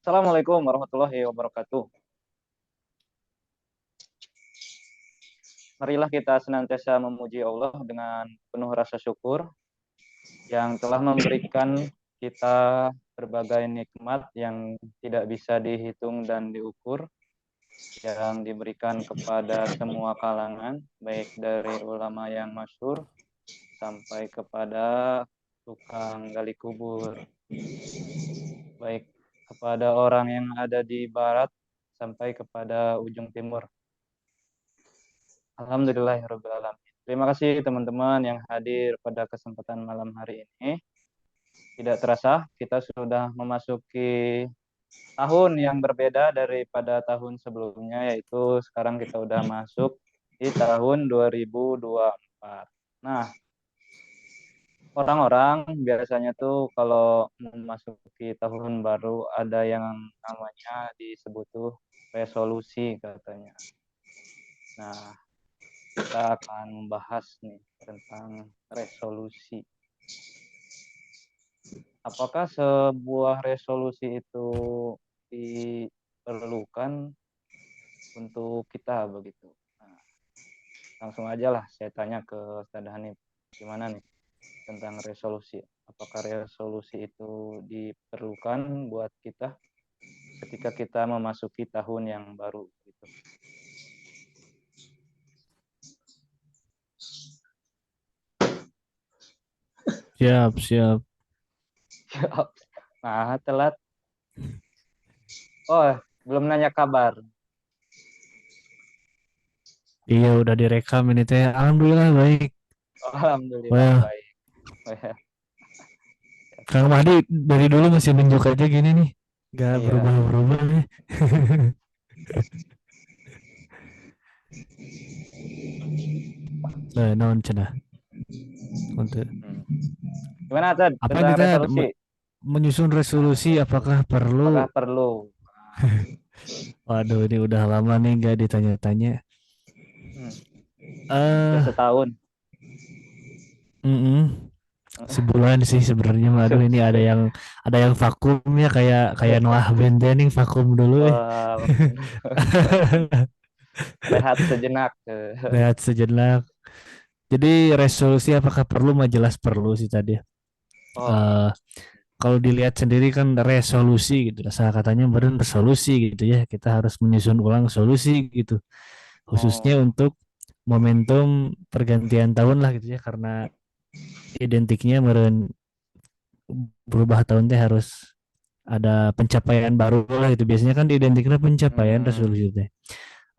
Assalamualaikum warahmatullahi wabarakatuh. Marilah kita senantiasa memuji Allah dengan penuh rasa syukur yang telah memberikan kita berbagai nikmat yang tidak bisa dihitung dan diukur, yang diberikan kepada semua kalangan, baik dari ulama yang masyhur sampai kepada tukang gali kubur, baik kepada orang yang ada di barat sampai kepada ujung timur. Alhamdulillahirrahmanirrahim. Terima kasih teman-teman yang hadir pada kesempatan malam hari ini. Tidak terasa kita sudah memasuki tahun yang berbeda daripada tahun sebelumnya, yaitu sekarang kita sudah masuk di tahun 2024. Nah, orang-orang biasanya tuh kalau memasuki tahun baru ada yang namanya disebut tuh resolusi katanya. Nah, kita akan membahas nih tentang resolusi. Apakah sebuah resolusi itu diperlukan untuk kita begitu? Nah, langsung aja lah saya tanya ke Ustaz Hanif, gimana nih tentang resolusi? Apakah resolusi itu diperlukan buat kita ketika kita memasuki tahun yang baru gitu? Siap, siap. Nah, telat. Oh, belum nanya kabar. Iya, udah direkam ini teh. Alhamdulillah baik. Alhamdulillah Wah, baik. Kang Mahdi dari dulu masih nunjuk aja gini nih. Gak Iya. berubah-berubah nih. Naon cenah. Untuk Hmm. Gimana Tad apa tentang nih teh resolusi? menyusun resolusi apakah perlu? Apakah perlu? Waduh, ini udah lama nih gak ditanya-tanya. Hmm. Udah Eh, setahun. sebulan sih sebenarnya. Waduh, ini ada yang vakum ya kayak kayak Noah Bendening vakum dulu. Wah, rehat sejenak. Lihat sejenak. Jadi resolusi apakah perlu? Mah jelas perlu sih tadi. Oh, Eh Kalau dilihat sendiri kan resolusi gitu. Salah katanya beren resolusi gitu ya. Kita harus menyusun ulang solusi gitu. Khususnya oh, untuk momentum pergantian tahun lah gitu ya. Karena identiknya meren berubah tahun teh harus ada pencapaian baru lah itu. Biasanya kan identiknya pencapaian hmm, resolusi teh.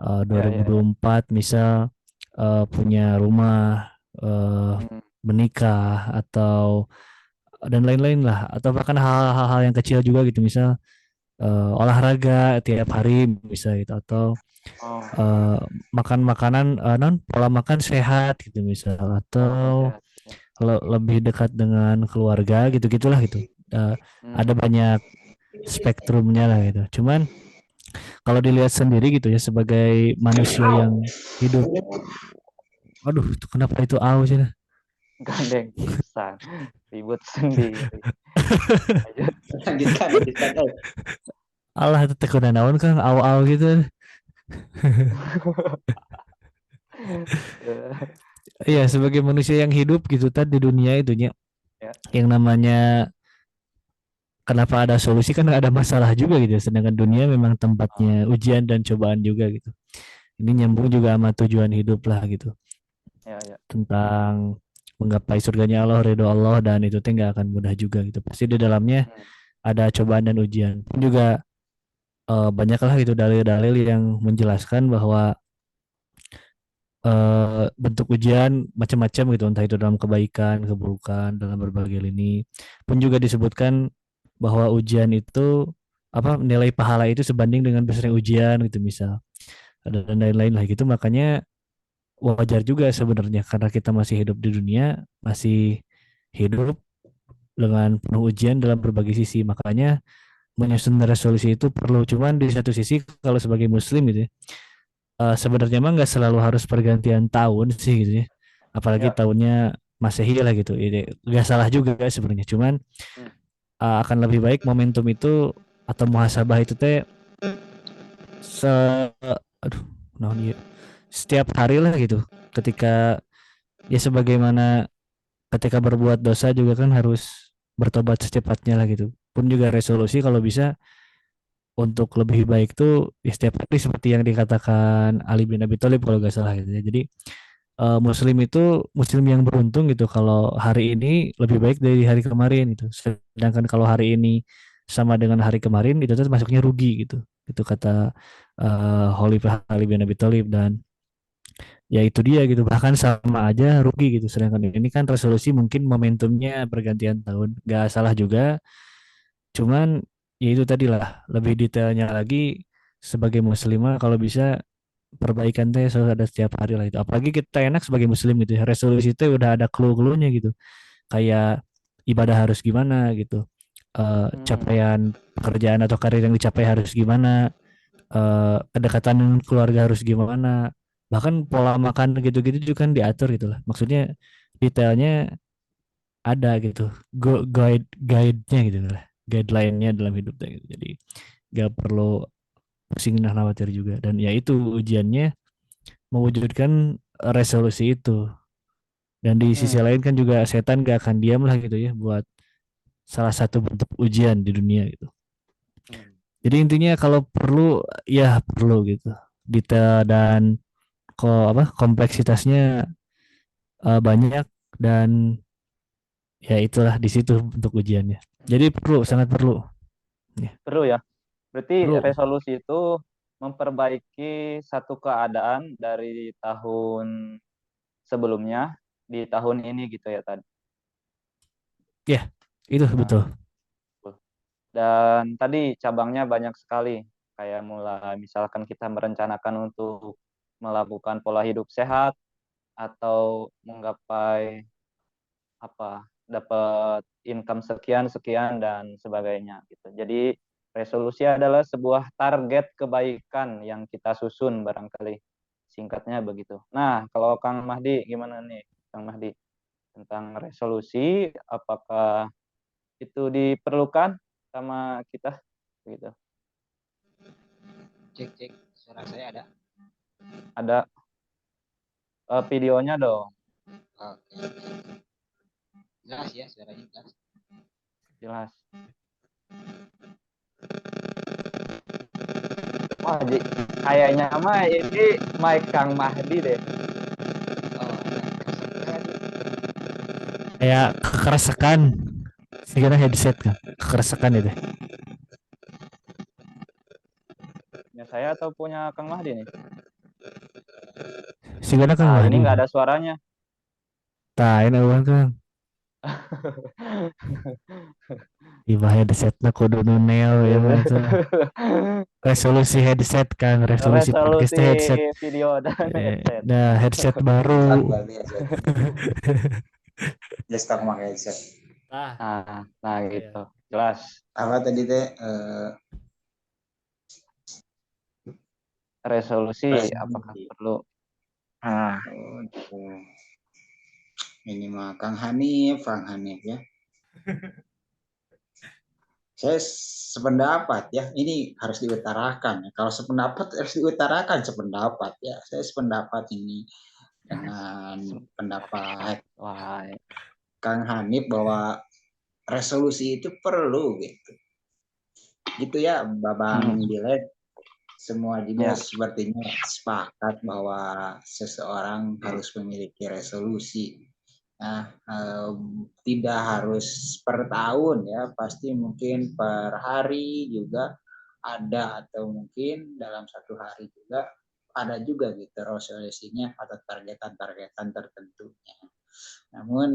ya, ya, ya. 2024 misal punya rumah, Hmm, menikah atau dan lain-lain lah, atau bahkan hal-hal yang kecil juga gitu, misal olahraga tiap hari bisa gitu, atau oh, eh, makan makanan non pola makan sehat gitu misal, oh, atau sehat. Ya. kalau lebih dekat dengan keluarga gitu gitulah gitu. Eh, ada Hmm, banyak spektrumnya lah gitu. Cuman kalau dilihat sendiri gitu ya sebagai manusia yang hidup, aduh itu kenapa itu aus ya. gandeng pisan. Ribut sendiri. Lanjut. Lanjutkan, lanjutkan. Allah itu tekunan naon kang aw-aw gitu. Iya, sebagai manusia yang hidup gitu tadi di dunia itunya, Ya. yang namanya kenapa ada solusi kan ada masalah juga gitu. Sedangkan dunia memang Oh, tempatnya ujian dan cobaan juga gitu. Ini nyambung juga sama tujuan hidup lah gitu. ya, ya. Tentang menggapai surganya Allah, ridho Allah, dan itu teh nggak akan mudah juga gitu. Pasti di dalamnya Hmm, ada cobaan dan ujian. Pun juga banyaklah gitu dalil-dalil yang menjelaskan bahwa bentuk ujian macam-macam gitu, entah itu dalam kebaikan, keburukan, dalam berbagai lini. Pun juga disebutkan bahwa ujian itu apa, nilai pahala itu sebanding dengan besarnya ujian gitu misal. Dan lain-lain lah gitu. Makanya wajar juga sebenarnya karena kita masih hidup di dunia, masih hidup dengan penuh ujian dalam berbagai sisi. Makanya menyusun resolusi itu perlu. Cuman di satu sisi kalau sebagai muslim gitu ya, sebenarnya mah nggak selalu harus pergantian tahun sih gitu ya. Apalagi ya. tahunnya Masehi lah gitu. Ini nggak salah juga sebenarnya. Cuman Hmm, akan lebih baik momentum itu atau muhasabah itu teh se aduh nah dia setiap hari lah gitu. Ketika ya sebagaimana ketika berbuat dosa juga kan harus bertobat secepatnya lah gitu. Pun juga resolusi kalau bisa untuk lebih baik tuh ya setiap hari seperti yang dikatakan Ali bin Abi Thalib kalau nggak salah gitu ya. Jadi Muslim itu Muslim yang beruntung gitu kalau hari ini lebih baik dari hari kemarin gitu. Sedangkan kalau hari ini sama dengan hari kemarin itu tuh masuknya rugi gitu. Itu kata Khalifah Ali bin Abi Thalib dan ya itu dia gitu bahkan sama aja rugi gitu. Sedangkan ini kan resolusi mungkin momentumnya pergantian tahun nggak salah juga. Cuman ya itu tadi lah lebih detailnya lagi sebagai muslimah kalau bisa perbaikan teh selalu ada setiap hari lah itu. Apalagi kita enak sebagai muslim gitu ya. Resolusi itu udah ada clue-cluenya gitu. Kayak ibadah harus gimana gitu. Hmm. Capaian pekerjaan atau karir yang dicapai harus gimana. Kedekatan dengan keluarga harus gimana. Bahkan pola makan gitu-gitu juga kan diatur gitu lah. Maksudnya detailnya ada gitu. Guide-nya gitu lah. Guideline-nya dalam hidupnya gitu. Jadi gak perlu pusing dan khawatir juga. Dan ya itu ujiannya mewujudkan resolusi itu. Dan di sisi Hmm. lain kan juga setan gak akan diam lah gitu ya buat salah satu bentuk ujian di dunia gitu. Hmm. Jadi intinya kalau perlu ya perlu gitu. Detail dan kompleksitasnya banyak dan ya itulah di situ bentuk ujiannya. Jadi perlu sangat perlu. Ya, Seru ya. Berarti perlu. resolusi itu memperbaiki satu keadaan dari tahun sebelumnya di tahun ini gitu ya tadi. Ya, itu betul. Nah, betul. Dan tadi cabangnya banyak sekali. Kayak mulai misalkan kita merencanakan untuk melakukan pola hidup sehat atau menggapai apa dapat income sekian sekian dan sebagainya gitu. Jadi resolusi adalah sebuah target kebaikan yang kita susun barangkali singkatnya begitu. Nah, kalau Kang Mahdi gimana nih, Kang Mahdi tentang resolusi apakah itu diperlukan sama kita begitu? Cek cek, suara saya ada. Ada videonya dong, Oke, jelas ya suaranya jelas. jelas. Wah, kayaknya mah ini Mike Kang Mahdi deh. Oh, Kayak kekeresakan. Segera headset kan. Kekeresakan itu. Punya saya atau punya Kang Mahdi nih? Segera Kang Ah, ini Mahdi. nggak ada suaranya. Tain eueuh Kang. Iba headsetna kudu nu neo ya mah tuh. Resolusi headset Kang, resolusi podcast Resolusi teh headset. video dan headset. Nah, headset baru. berarti ya. Just tak pakai headset. Ah, Nah iya. gitu, jelas. Apa tadi teh Resolusi apakah resolusi. perlu? Ah, Oh, gitu. Ini mah Kang Hanif ya. Saya sependapat ya. Ini harus diutarakan. Kalau sependapat harus diutarakan sependapat ya. Saya sependapat ini dengan pendapat wah, Kang Hanif bahwa resolusi itu perlu gitu. Gitu ya, Babang hmm, Dilet. Semua juga ya, sepertinya sepakat bahwa seseorang harus memiliki resolusi. Nah, tidak harus per tahun ya, pasti mungkin per hari juga ada atau mungkin dalam satu hari juga ada juga gitu resolusinya atau targetan-targetan tertentunya. Namun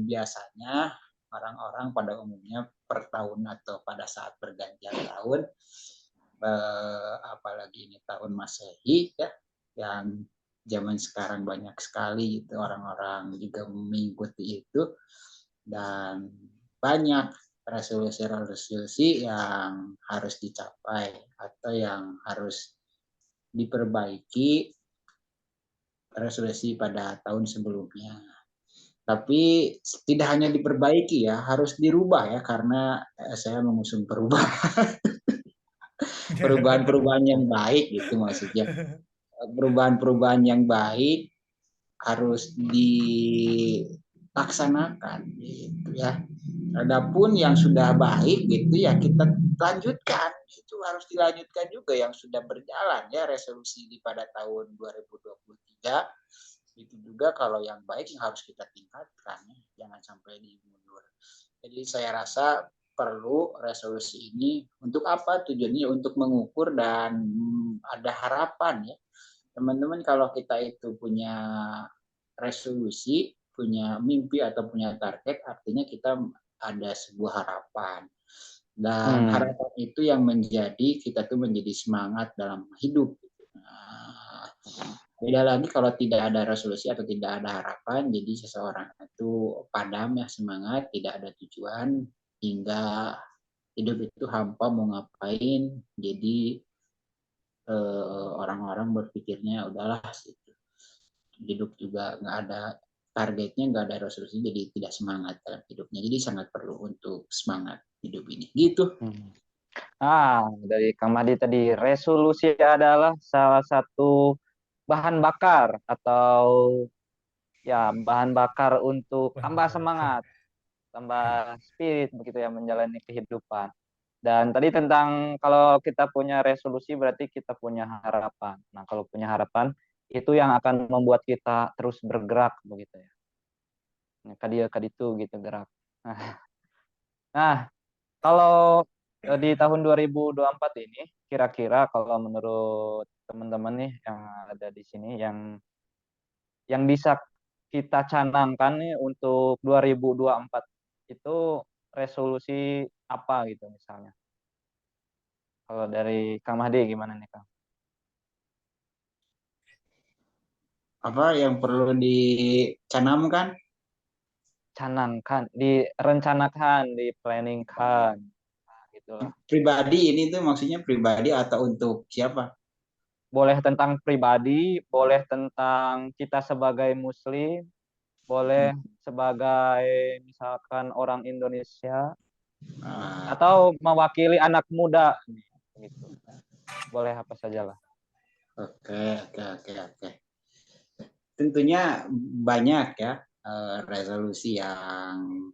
biasanya orang-orang pada umumnya per tahun atau pada saat pergantian tahun, apalagi ini tahun Masehi ya, yang zaman sekarang banyak sekali itu orang-orang juga mengikuti itu dan banyak resolusi-resolusi yang harus dicapai atau yang harus diperbaiki resolusi pada tahun sebelumnya. Tapi tidak hanya diperbaiki ya, harus dirubah ya karena saya mengusung perubahan. perubahan-perubahan yang baik gitu maksudnya. Perubahan-perubahan yang baik harus dilaksanakan gitu ya. Adapun yang sudah baik gitu ya kita lanjutkan, itu harus dilanjutkan juga yang sudah berjalan ya, resolusi di pada tahun 2023 itu juga kalau yang baik yang harus kita tingkatkan ya, jangan sampai dimundur. Jadi saya rasa perlu resolusi ini untuk apa tujuannya, untuk mengukur dan ada harapan ya teman-teman. Kalau kita itu punya resolusi, punya mimpi atau punya target, artinya kita ada sebuah harapan. Dan harapan itu yang menjadi kita tuh menjadi semangat dalam hidup. Nah, beda lagi kalau tidak ada resolusi atau tidak ada harapan, jadi seseorang itu padam ya semangat, tidak ada tujuan, hingga hidup itu hampa mau ngapain, jadi orang-orang berpikirnya udahlah gitu. Hidup juga nggak ada targetnya, nggak ada resolusi, jadi tidak semangat dalam hidupnya. Jadi sangat perlu untuk semangat hidup ini gitu. Dari Kang Mahdi tadi, resolusi adalah salah satu bahan bakar atau ya bahan bakar untuk tambah semangat, tambah spirit begitu ya menjalani kehidupan. Dan tadi tentang kalau kita punya resolusi berarti kita punya harapan. Nah, kalau punya harapan itu yang akan membuat kita terus bergerak begitu ya. Nah, kadi itu gitu gerak. Nah, kalau di tahun 2024 ini kira-kira kalau menurut teman-teman nih yang ada di sini yang bisa kita canangkan nih untuk 2024 itu resolusi apa gitu misalnya. Kalau dari Kang Mahdi gimana nih Kang? Apa yang perlu dicanamkan? Canangkan, direncanakan, diplanningkan, nah, gitulah. Pribadi ini tuh maksudnya pribadi atau untuk siapa? Boleh tentang pribadi, boleh tentang kita sebagai Muslim, boleh sebagai misalkan orang Indonesia, atau mewakili anak muda, gitu. Boleh apa saja lah. Oke. Tentunya banyak ya resolusi yang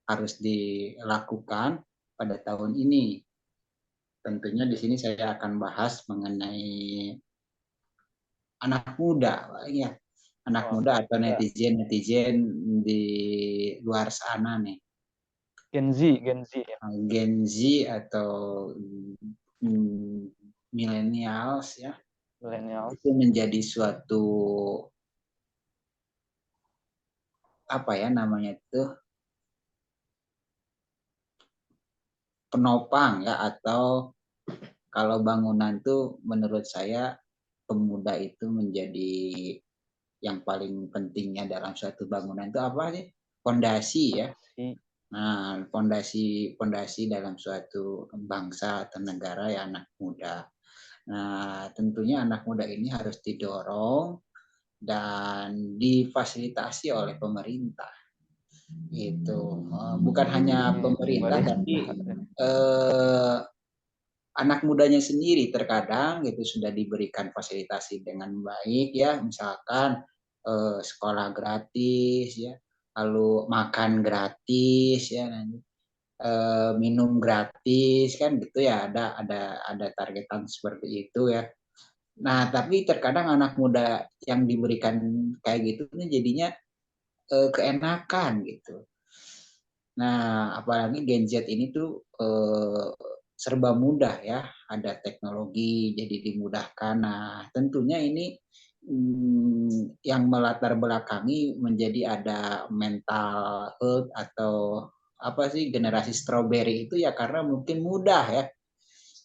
harus dilakukan pada tahun ini. Tentunya di sini saya akan bahas mengenai anak muda, ya, anak muda atau netizen di luar sana nih. Gen Z ya. Gen Z atau millennials ya. Millennials. Itu menjadi suatu apa ya namanya itu, penopang ya, atau kalau bangunan tuh menurut saya pemuda itu menjadi yang paling pentingnya dalam suatu bangunan itu apa sih? Fondasi ya. Nah, fondasi dalam suatu bangsa atau negara ya anak muda. Nah, tentunya anak muda ini harus didorong dan difasilitasi oleh pemerintah. Itu bukan hanya pemerintah tapi anak mudanya sendiri terkadang gitu sudah diberikan fasilitasi dengan baik ya, misalkan sekolah gratis ya, lalu makan gratis ya, minum gratis kan gitu ya, ada targetan seperti itu ya. Nah, tapi terkadang anak muda yang diberikan kayak gitu jadinya keenakan gitu. Nah, apalagi Gen Z ini tuh serba mudah ya, ada teknologi jadi dimudahkan. Nah, tentunya ini yang melatar belakangi menjadi ada mental health atau apa sih generasi strawberry itu ya karena mungkin mudah ya.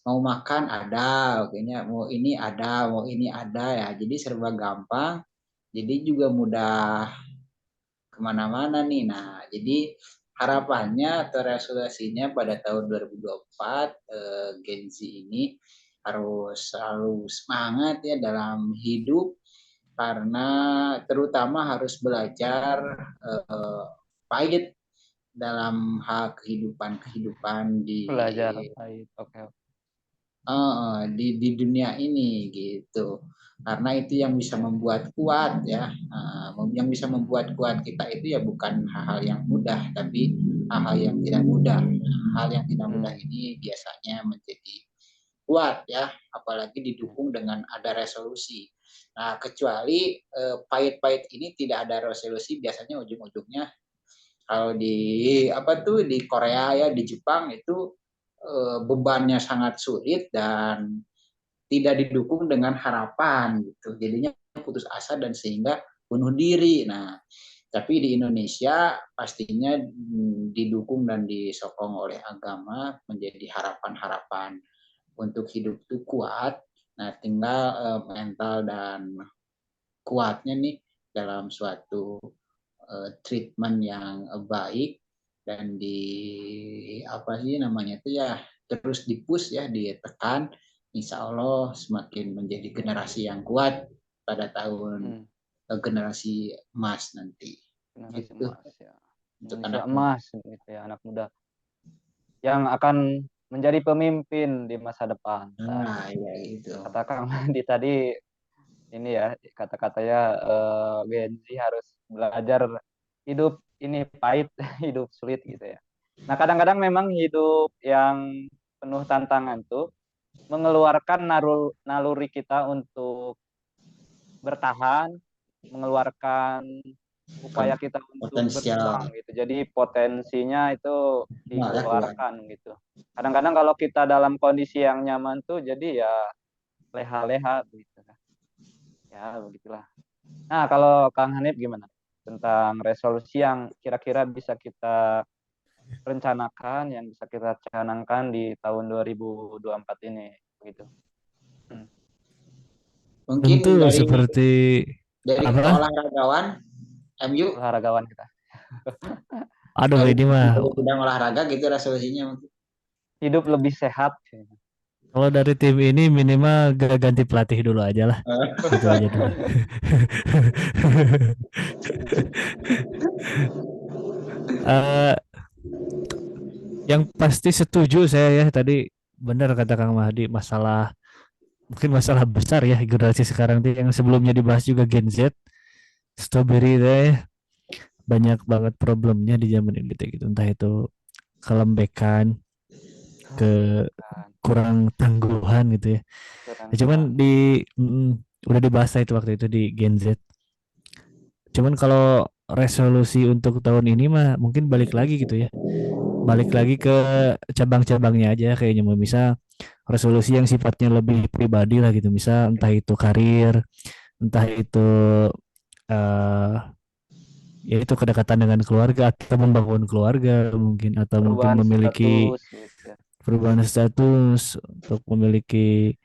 Mau makan ada, kayaknya mau ini ada ya. Jadi serba gampang, jadi juga mudah kemana-mana nih. Nah, jadi harapannya atau resolusinya pada tahun 2024 Gen Z ini harus selalu semangat ya dalam hidup, karena terutama harus belajar pahit dalam hal kehidupan di Belajar pahit. Oke. di dunia ini gitu. Karena itu yang bisa membuat kuat ya. Yang bisa membuat kuat kita itu ya bukan hal-hal yang mudah, tapi hal-hal yang tidak mudah. Hal yang tidak mudah ini biasanya menjadi kuat ya, apalagi didukung dengan ada resolusi. Nah, kecuali pahit-pahit ini tidak ada resolusi, biasanya ujung-ujungnya kalau di di Korea ya, di Jepang itu bebannya sangat sulit dan tidak didukung dengan harapan gitu. Jadinya putus asa dan sehingga bunuh diri. Nah, tapi di Indonesia pastinya didukung dan disokong oleh agama menjadi harapan-harapan untuk hidup itu kuat. Nah, tinggal mental dan kuatnya nih dalam suatu treatment yang baik dan itu ya terus dipush ya, ditekan, insya Allah semakin menjadi generasi yang kuat pada tahun generasi emas nanti. Generasi Gitu. emas ya. Untuk Indonesia anak emas gitu ya, anak muda yang akan menjadi pemimpin di masa depan. Nah, ya itu. Kata Kang Mandi tadi ini ya kata-katanya Gen Z harus belajar hidup ini pahit, hidup sulit gitu ya. Nah kadang-kadang memang hidup yang penuh tantangan tuh mengeluarkan naluri kita untuk bertahan, mengeluarkan upaya kita untuk berjuang Potensial gitu. Jadi potensinya itu malah kuat. dikeluarkan gitu. Kadang-kadang kalau kita dalam kondisi yang nyaman tuh jadi ya leha-leha gitu. Ya begitulah. Nah kalau Kang Hanif gimana tentang resolusi yang kira-kira bisa kita rencanakan, yang bisa kita canangkan di tahun 2024 ini begitu. Mungkin Tentu seperti dari apa? olahragawan MU Olahragawan kita. Aduh dari ini mah bidang olahraga gitu resolusinya mungkin. Hidup lebih sehat. kalau dari tim ini minimal gak ganti pelatih dulu aja lah. Itu aja dulu. Eh, yang pasti setuju saya ya tadi benar kata Kang Mahdi masalah mungkin masalah besar ya generasi sekarang tuh yang sebelumnya dibahas juga Gen Z, strawberry teh banyak banget problemnya di zaman ini teh gitu entah itu kelembekan, ke kurang tangguhan gitu ya. Ya, cuman udah dibahas itu waktu itu di Gen Z. Cuman kalau resolusi untuk tahun ini mah mungkin balik lagi gitu ya. Balik lagi ke cabang-cabangnya aja kayaknya mau bisa resolusi yang sifatnya lebih pribadi lah gitu. Misal entah itu karir, entah itu eh ya itu kedekatan dengan keluarga atau membangun keluarga mungkin atau mungkin Perubahan memiliki status gitu ya. perubahan status untuk memiliki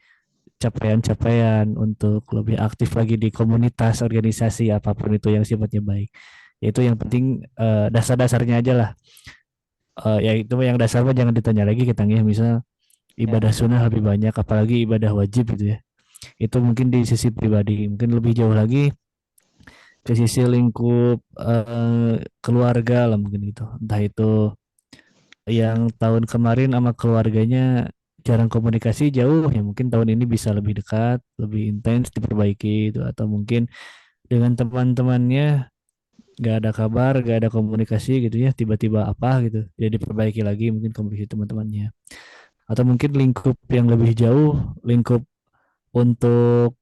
capaian-capaian untuk lebih aktif lagi di komunitas organisasi apapun itu yang sifatnya baik. Yaitu yang penting dasar-dasarnya aja lah. Ya itu yang dasar mah jangan ditanya lagi kita ya misal Ya. ibadah sunnah lebih banyak apalagi ibadah wajib gitu ya. Itu mungkin di sisi pribadi, mungkin lebih jauh lagi ke sisi lingkup keluarga lah mungkin gitu. Entah itu yang tahun kemarin sama keluarganya jarang komunikasi jauh ya mungkin tahun ini bisa lebih dekat, lebih intens diperbaiki itu atau mungkin dengan teman-temannya nggak ada kabar, nggak ada komunikasi gitu ya tiba-tiba apa gitu jadi diperbaiki lagi mungkin komunikasi teman-temannya atau mungkin lingkup yang lebih jauh lingkup untuk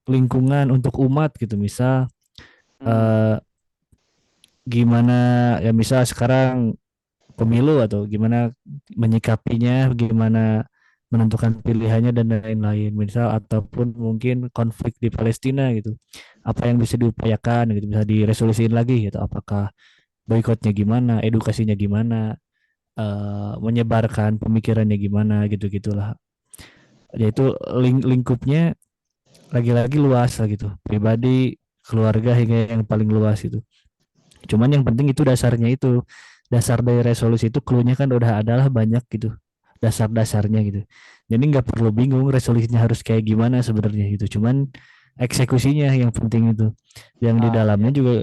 lingkungan untuk umat gitu misal eh, gimana ya misal sekarang pemilu atau gimana menyikapinya, gimana menentukan pilihannya dan lain-lain. Misal ataupun mungkin konflik di Palestina gitu. Apa yang bisa diupayakan gitu, bisa diresolusiin lagi gitu. Apakah boikotnya gimana, edukasinya gimana, menyebarkan pemikirannya gimana gitu-gitulah. Yaitu lingkupnya lagi-lagi luas lah gitu. Pribadi, keluarga hingga yang paling luas itu. Cuman yang penting itu dasarnya itu dasar dari resolusi itu clue-nya kan udah adalah banyak gitu dasar-dasarnya gitu. Jadi nggak perlu bingung resolusinya harus kayak gimana sebenarnya gitu. Cuman eksekusinya yang penting itu. Yang di dalamnya Ya. juga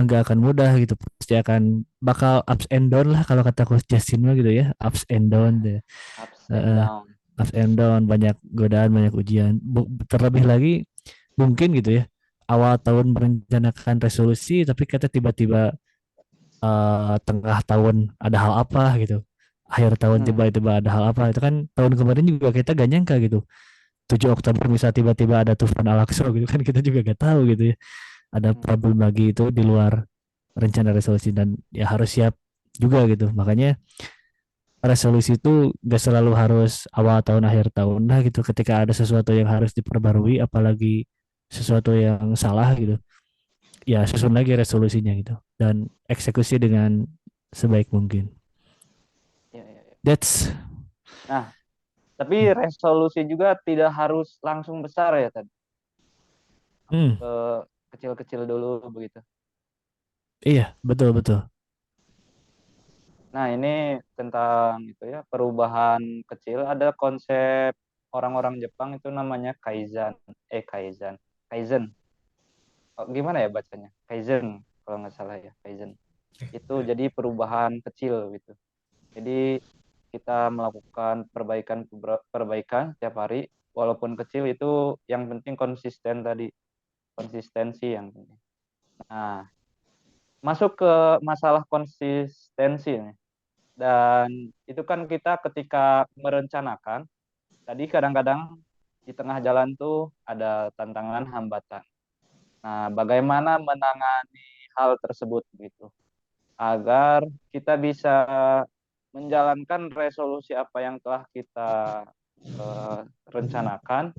nggak akan mudah gitu. Pasti akan bakal ups and down lah kalau kata Coach Justin mah gitu ya. Ups and down deh. Ups and down. ups and down, banyak godaan, banyak ujian. Terlebih lagi mungkin gitu ya, awal tahun merencanakan resolusi, tapi kata tiba-tiba tengah tahun ada hal apa gitu. Akhir tahun Hmm. tiba-tiba ada hal apa. Itu kan tahun kemarin juga kita gak nyangka gitu. 7 Oktober bisa tiba-tiba ada Tufan Al-Aqsa gitu kan, kita juga gak tahu gitu ya. Ada problem lagi itu di luar rencana resolusi, dan ya harus siap juga gitu. Makanya resolusi itu gak selalu harus awal tahun akhir tahun lah gitu. Ketika ada sesuatu yang harus diperbarui, apalagi sesuatu yang salah gitu, ya susun lagi resolusinya gitu dan eksekusi dengan sebaik mungkin. Ya, ya, ya. That's Nah, tapi resolusi juga tidak harus langsung besar ya tadi. hmm, Ke kecil-kecil dulu begitu. iya betul betul. Nah, ini tentang itu ya, perubahan kecil. Ada konsep orang-orang Jepang itu namanya kaizen. Kaizen. Kaizen. Oh, gimana ya bacanya? Kaizen kalau nggak salah ya, kaizen. Itu jadi perubahan kecil gitu. Jadi kita melakukan perbaikan tiap hari, walaupun kecil itu yang penting konsisten tadi, konsistensi yang penting. Nah, masuk ke masalah konsistensi nih. Dan itu kan kita ketika merencanakan, tadi kadang-kadang di tengah jalan tuh ada tantangan hambatan. Nah, bagaimana menangani hal tersebut gitu agar kita bisa menjalankan resolusi apa yang telah kita eh, rencanakan,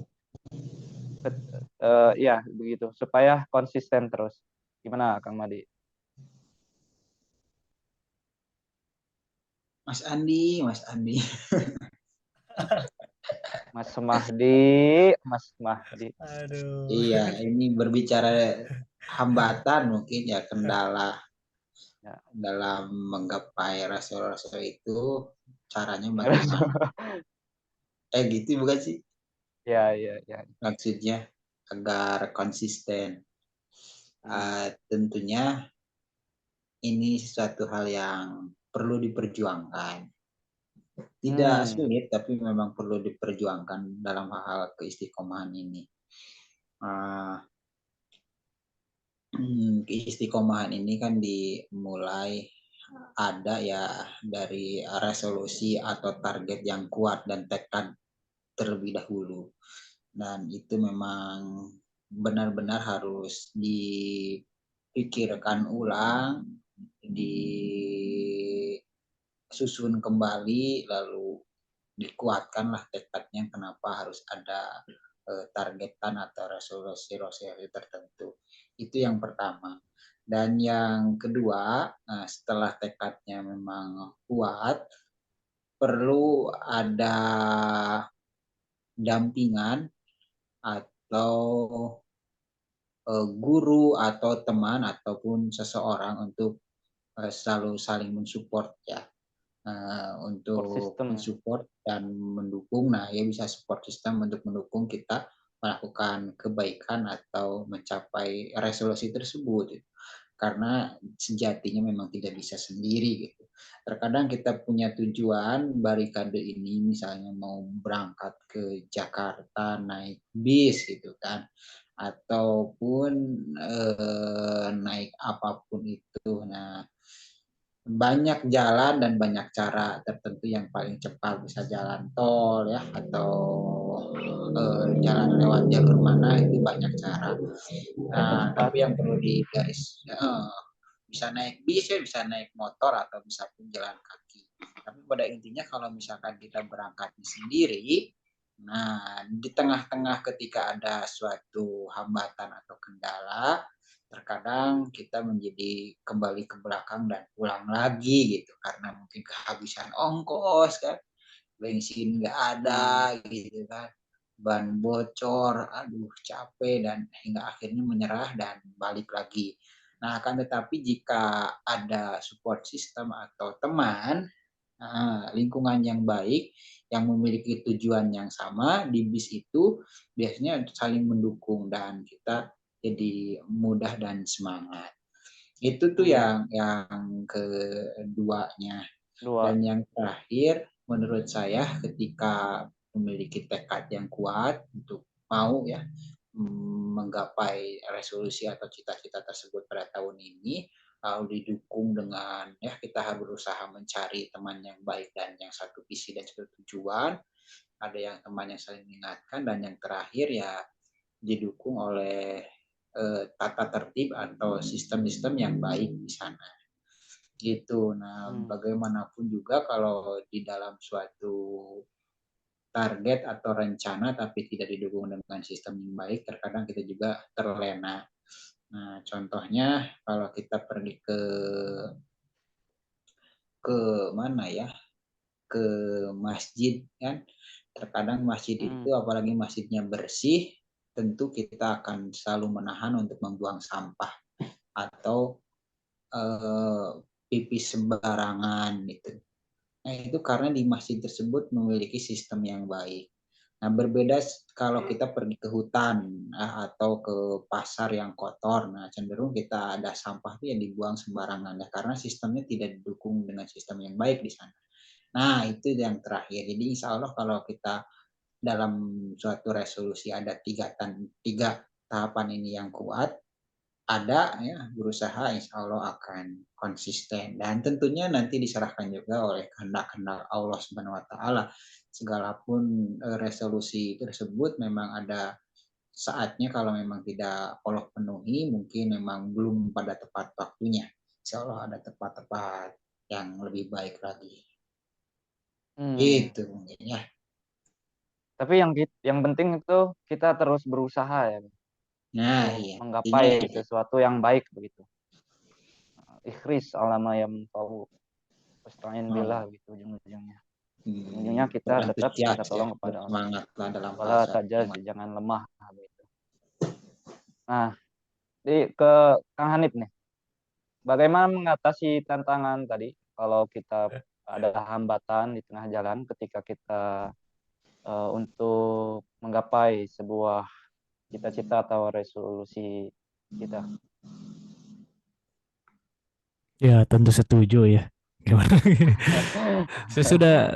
ya begitu supaya konsisten terus. Gimana Kang Madi? Mas Andi. Mas Mahdi, Mas Mahdi. Aduh. Iya, ini berbicara hambatan mungkin ya, kendala Ya. dalam menggapai resolusi itu caranya bagaimana? Gitu bukan sih Ya, ya, ya. maksudnya, agar konsisten. Tentunya ini sesuatu hal yang perlu diperjuangkan. Tidak Hmm. sulit, tapi memang perlu diperjuangkan dalam hal keistiqomahan ini. Uh, Keistiqomahan ini kan dimulai ada ya dari resolusi atau target yang kuat dan tekad terlebih dahulu. Dan itu memang benar-benar harus dipikirkan ulang, disusun kembali, lalu dikuatkanlah tekadnya kenapa harus ada targetan atau resolusi tertentu. Itu yang pertama. Dan yang kedua, setelah tekadnya memang kuat, perlu ada dampingan atau guru atau teman ataupun seseorang untuk selalu saling mensupport ya, Support untuk system. mensupport dan mendukung. Nah, ya bisa support system untuk mendukung kita melakukan kebaikan atau mencapai resolusi tersebut. Karena sejatinya memang tidak bisa sendiri gitu. Terkadang kita punya tujuan barikade ini, misalnya mau berangkat ke Jakarta naik bis gitu kan, ataupun naik apapun itu. Nah, banyak jalan dan banyak cara tertentu yang paling cepat, bisa jalan tol ya, atau jalan lewat jalur mana, itu banyak cara. Nah, Cepat. tapi yang perlu digaris, bisa naik bis ya, bisa naik motor, atau bisa pun jalan kaki. Tapi pada intinya kalau misalkan kita berangkatnya sendiri, nah di tengah-tengah ketika ada suatu hambatan atau kendala, terkadang kita menjadi kembali ke belakang dan pulang lagi gitu, karena mungkin kehabisan ongkos kan, bensin nggak ada gitu kan, ban bocor, aduh capek, dan hingga akhirnya menyerah dan balik lagi. Nah, akan tetapi jika ada support system atau teman, lingkungan yang baik, yang memiliki tujuan yang sama di bis itu, biasanya saling mendukung dan kita jadi mudah dan semangat. Itu tuh yang keduanya. Dua. Dan yang terakhir, menurut saya ketika memiliki tekad yang kuat untuk mau ya menggapai resolusi atau cita-cita tersebut pada tahun ini, lalu didukung dengan ya kita harus berusaha mencari teman yang baik dan yang satu visi dan satu tujuan, ada yang teman yang saling mengingatkan, dan yang terakhir ya didukung oleh tata tertib atau sistem-sistem yang baik di sana. Gitu. Nah, bagaimanapun juga kalau di dalam suatu target atau rencana tapi tidak didukung dengan sistem yang baik, terkadang kita juga terlena. Nah, contohnya kalau kita pergi ke mana ya? Ke masjid kan. Terkadang masjid itu apalagi masjidnya bersih, tentu kita akan selalu menahan untuk membuang sampah atau pipis sembarangan gitu. Nah, itu karena di masjid tersebut memiliki sistem yang baik. Nah, berbeda kalau kita pergi ke hutan atau ke pasar yang kotor. Nah, cenderung kita ada sampah yang dibuang sembarangan ya, karena sistemnya tidak didukung dengan sistem yang baik di sana. Nah, itu yang terakhir. Jadi insya Allah kalau kita dalam suatu resolusi ada tiga tahapan ini yang kuat, ada ya berusaha insya Allah akan konsisten, dan tentunya nanti diserahkan juga oleh kehendak-kehendak Allah Subhanahu wa taala. Segalapun resolusi tersebut memang ada saatnya kalau memang tidak Allah penuhi, mungkin memang belum pada tepat waktunya. Insya Allah ada tepat-tepat yang lebih baik lagi. Itu mungkin ya. Tapi yang penting itu kita terus berusaha ya Nah, untuk iya. menggapai sesuatu yang baik begitu. Ikhris alama yang tahu Wasta'in billah gitu ujung-ujungnya. Ujungnya kita tetap minta ya, tolong kepada Allah. bersemangatlah dalam Wala bahasa tajaz, jangan lemah gitu. Nah, ke Kang Hanif nih. Bagaimana mengatasi tantangan tadi kalau kita ada hambatan di tengah jalan ketika kita untuk menggapai sebuah cita-cita atau resolusi kita? Ya, tentu setuju ya. Gimana?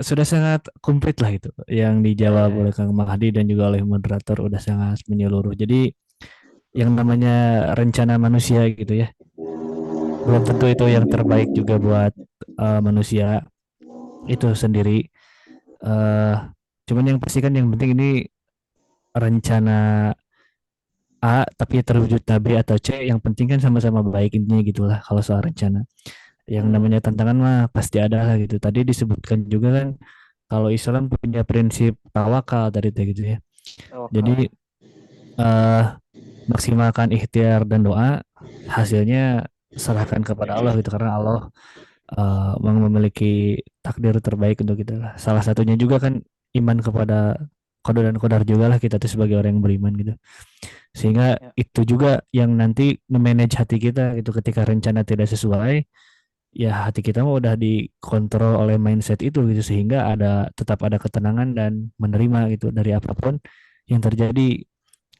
Sudah sangat komplit lah itu yang dijawab oleh Kang Mahdi dan juga oleh moderator udah sangat menyeluruh. Jadi yang namanya rencana manusia gitu ya, belum tentu itu yang terbaik juga buat manusia itu sendiri. Cuman yang pasti kan yang penting ini rencana A tapi terwujud B atau C, yang penting kan sama-sama baik, intinya gitulah kalau soal rencana. Yang namanya tantangan mah pasti ada lah gitu. Tadi disebutkan juga kan kalau Islam punya prinsip tawakal tadi gitu ya. Jadi maksimalkan ikhtiar dan doa, hasilnya serahkan kepada Allah gitu, karena Allah memiliki takdir terbaik untuk kita lah. Salah satunya juga kan iman kepada qada dan qadar juga lah kita tuh sebagai orang yang beriman gitu. Sehingga itu juga yang nanti nge-manage hati kita gitu, ketika rencana tidak sesuai, ya hati kita mah udah dikontrol oleh mindset itu gitu, sehingga tetap ada ketenangan dan menerima gitu dari apapun yang terjadi.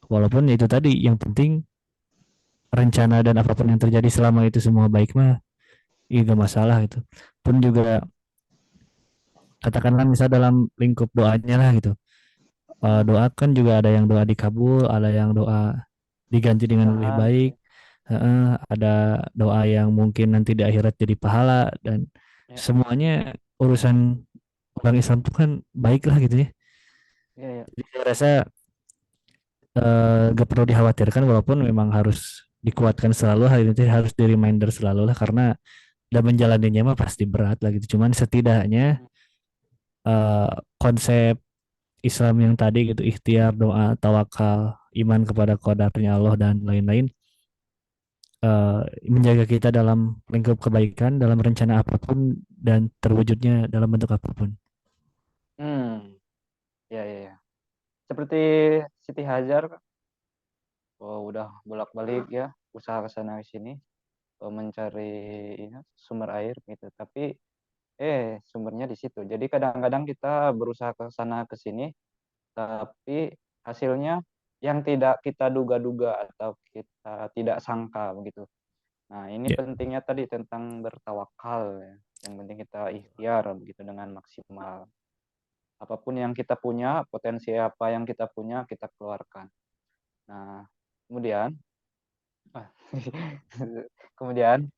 Walaupun itu tadi yang penting rencana dan apapun yang terjadi selama itu semua baik mah ya gak masalah gitu. Pun juga katakanlah misal dalam lingkup doanya lah gitu. Doa kan juga ada yang doa dikabul, ada yang doa diganti dengan lebih baik. Ada doa yang mungkin nanti di akhirat jadi pahala, dan semuanya urusan orang Islam itu kan baik lah gitu ya. Jadi saya rasa gak perlu dikhawatirkan, walaupun memang harus dikuatkan selalu hal ini, harus di reminder selalu lah, karena dan menjalaninya mah pasti berat lah gitu. Cuman setidaknya konsep Islam yang tadi gitu, ikhtiar, doa, tawakal, iman kepada qadarnya Allah dan lain-lain, menjaga kita dalam lingkup kebaikan, dalam rencana apapun dan terwujudnya dalam bentuk apapun. Ya. Seperti Siti Hajar, udah bolak-balik ya, usaha ke sana ke sini mencari sumber air gitu. Tapi sumbernya di situ. Jadi kadang-kadang kita berusaha ke sana ke sini, tapi hasilnya yang tidak kita duga-duga atau kita tidak sangka begitu. Nah, ini pentingnya tadi tentang bertawakal ya. Yang penting kita ikhtiar begitu dengan maksimal. apapun yang kita punya, potensi apa yang kita punya, kita keluarkan. Nah, kemudian, kemudian,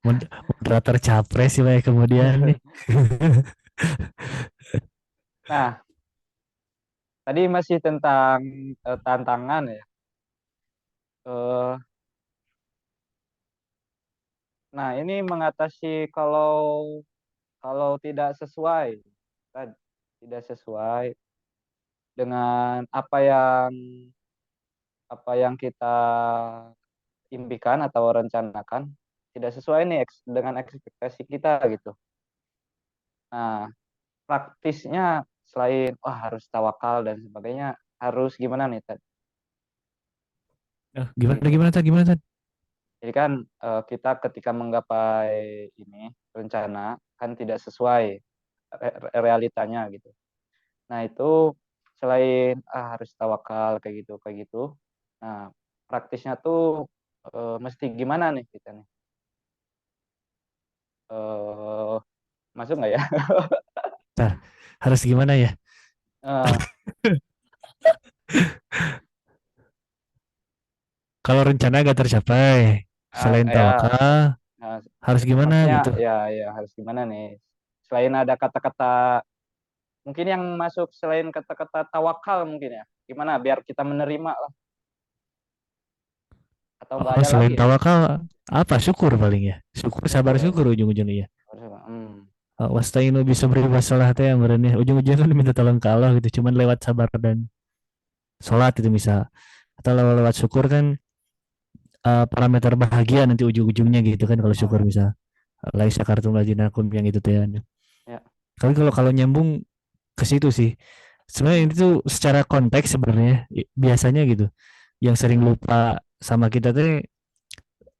Moderator capres sih Pak, kemudian nih. nah, tadi masih tentang tantangan ya. Eh, nah, ini mengatasi kalau tidak sesuai, tidak sesuai dengan apa yang kita impikan atau rencanakan, tidak sesuai nih dengan ekspektasi kita gitu. Nah, praktisnya selain wah harus tawakal dan sebagainya, harus gimana nih Tad? Gimana Gitu. gimana Tad? Gimana Tad? Jadi kan kita ketika menggapai ini rencana kan tidak sesuai realitanya gitu. Nah, itu selain harus tawakal kayak gitu. Nah, praktisnya tuh mesti gimana nih kita nih? Eh, masuk nggak ya? Bentar, harus gimana ya? Eh, Kalau rencana gak tercapai, selain ya, tawakal, nah, harus gimana maksudnya gitu? ya harus gimana nih? Selain ada kata-kata mungkin yang masuk selain kata-kata tawakal mungkin ya. Gimana biar kita menerima lah atau nggak Oh, ada selain lagi nih? tawakal, apa? Syukur paling ya. Syukur, sabar Syukur ya. syukur ujung-ujungnya ya. Hmm. Wasta'inu bisa beri masalah teh yang berani. Ujung-ujungnya kan minta tolong ke Allah gitu. Cuman lewat sabar dan sholat itu misal. Atau lewat syukur kan parameter bahagia nanti ujung-ujungnya gitu kan kalau syukur Oh, misal. Laisa kartum lajinakum yang itu teh. ya. Tapi kalau nyambung ke situ sih. Sebenarnya Hmm. ini tuh secara konteks sebenarnya biasanya gitu. Yang sering Hmm. lupa sama kita tuh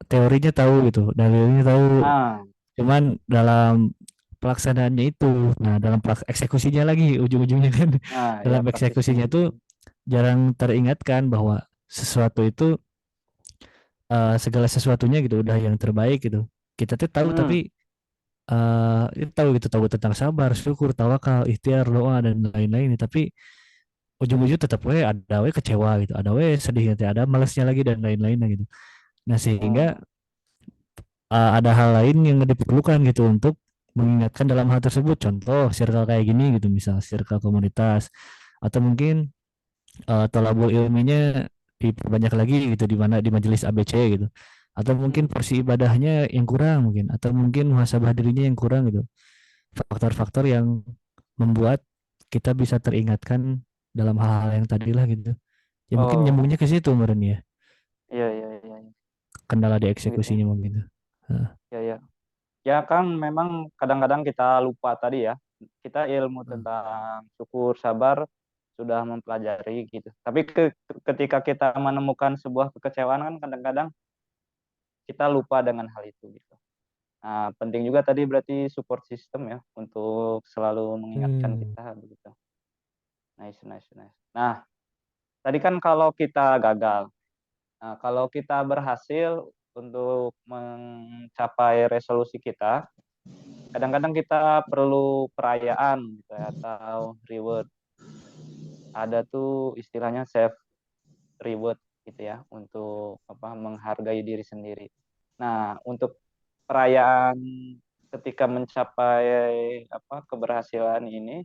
teorinya tahu gitu, dalilnya tahu. Ah, Cuman dalam pelaksanaannya itu, nah dalam eksekusinya lagi ujung-ujungnya kan ya dalam praktisnya. eksekusinya tuh jarang teringatkan bahwa sesuatu itu segala sesuatunya gitu udah yang terbaik gitu. Kita tuh tahu Hmm. tapi itu tahu gitu tahu tentang sabar, syukur, tawakal, ikhtiar, doa dan lain-lain tapi ujung-ujung tetap ada kecewa gitu, ada sedih gitu, ada malesnya lagi dan lain-lainnya gitu. Nah, sehingga Hmm. ada hal lain yang diperlukan gitu untuk mengingatkan dalam hal tersebut. Contoh circle kayak gini gitu, misal circle komunitas atau mungkin tolabul ilminya diperbanyak lagi gitu di mana di majelis ABC gitu. Atau mungkin Hmm. porsi ibadahnya yang kurang mungkin atau mungkin muhasabah dirinya yang kurang gitu. Faktor-faktor yang membuat kita bisa teringatkan dalam hal-hal yang tadi lah gitu. Ya mungkin Oh, nyambungnya ke situ meren ya. iya iya iya. Iya. Kendala di Gitu ya. eksekusinya mungkin. Heeh. Ya ya. Ya kan memang kadang-kadang kita lupa tadi ya. Kita ilmu tentang syukur, sabar sudah mempelajari gitu. Tapi ketika kita menemukan sebuah kekecewaan kan kadang-kadang kita lupa dengan hal itu gitu. Nah, penting juga tadi berarti support system ya untuk selalu mengingatkan Hmm. kita begitu. Nice, nice, nice. Nah, tadi kan kalau kita gagal. Nah, kalau kita berhasil untuk mencapai resolusi kita, kadang-kadang kita perlu perayaan gitu ya, atau reward. Ada tuh istilahnya self reward gitu ya untuk menghargai diri sendiri. Nah, untuk perayaan ketika mencapai keberhasilan ini,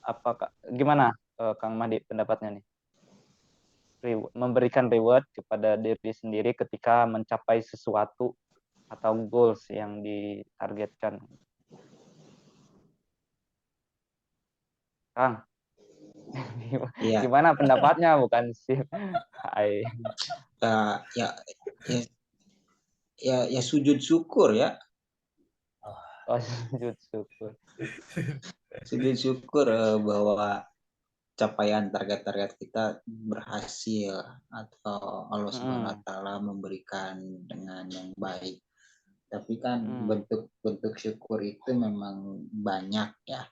apakah gimana Kang Mahdi pendapatnya nih? Memberikan reward kepada diri sendiri ketika mencapai sesuatu atau goals yang ditargetkan. Kang, Iya, gimana pendapatnya bukan sih? Hai. ya, ya, ya sujud syukur ya, Oh, sujud syukur. sujud syukur bahwa capaian target-target kita berhasil atau Allah Subhanahu Wa Mm, Taala memberikan dengan yang baik. Tapi kan mm, bentuk-bentuk syukur itu memang banyak ya.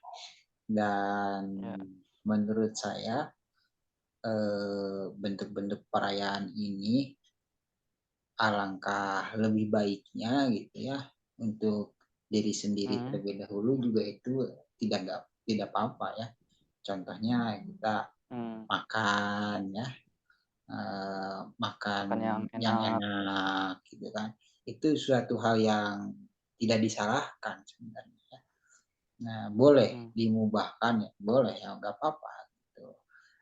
Dan ya, menurut saya bentuk-bentuk perayaan ini alangkah lebih baiknya gitu ya untuk diri sendiri mm, terlebih dahulu juga itu tidak tidak apa-apa ya. Contohnya kita makan ya, makan Makan yang yang enak. enak gitu kan. Itu suatu hal yang tidak disalahkan sebenarnya ya. Nah, boleh dimubahkan ya, boleh ya, nggak apa-apa gitu.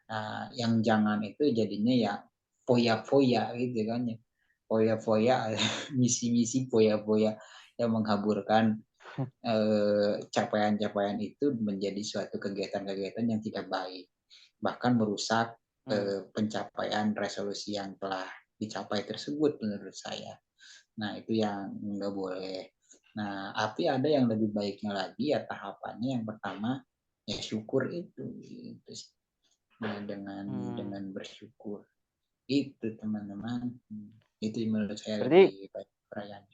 Nah, yang jangan itu jadinya ya foya-foya gitu kan ya. Foya-foya, misi-misi foya-foya yang menghaburkan capaian-capaian itu menjadi suatu kegiatan-kegiatan yang tidak baik. Bahkan merusak pencapaian resolusi yang telah dicapai tersebut menurut saya. Nah, itu yang nggak boleh. Nah, tapi ada yang lebih baiknya lagi ya tahapannya. Yang pertama ya syukur itu. Gitu. Nah, dengan bersyukur itu teman-teman, itu menurut saya Berarti lebih baik perayaan.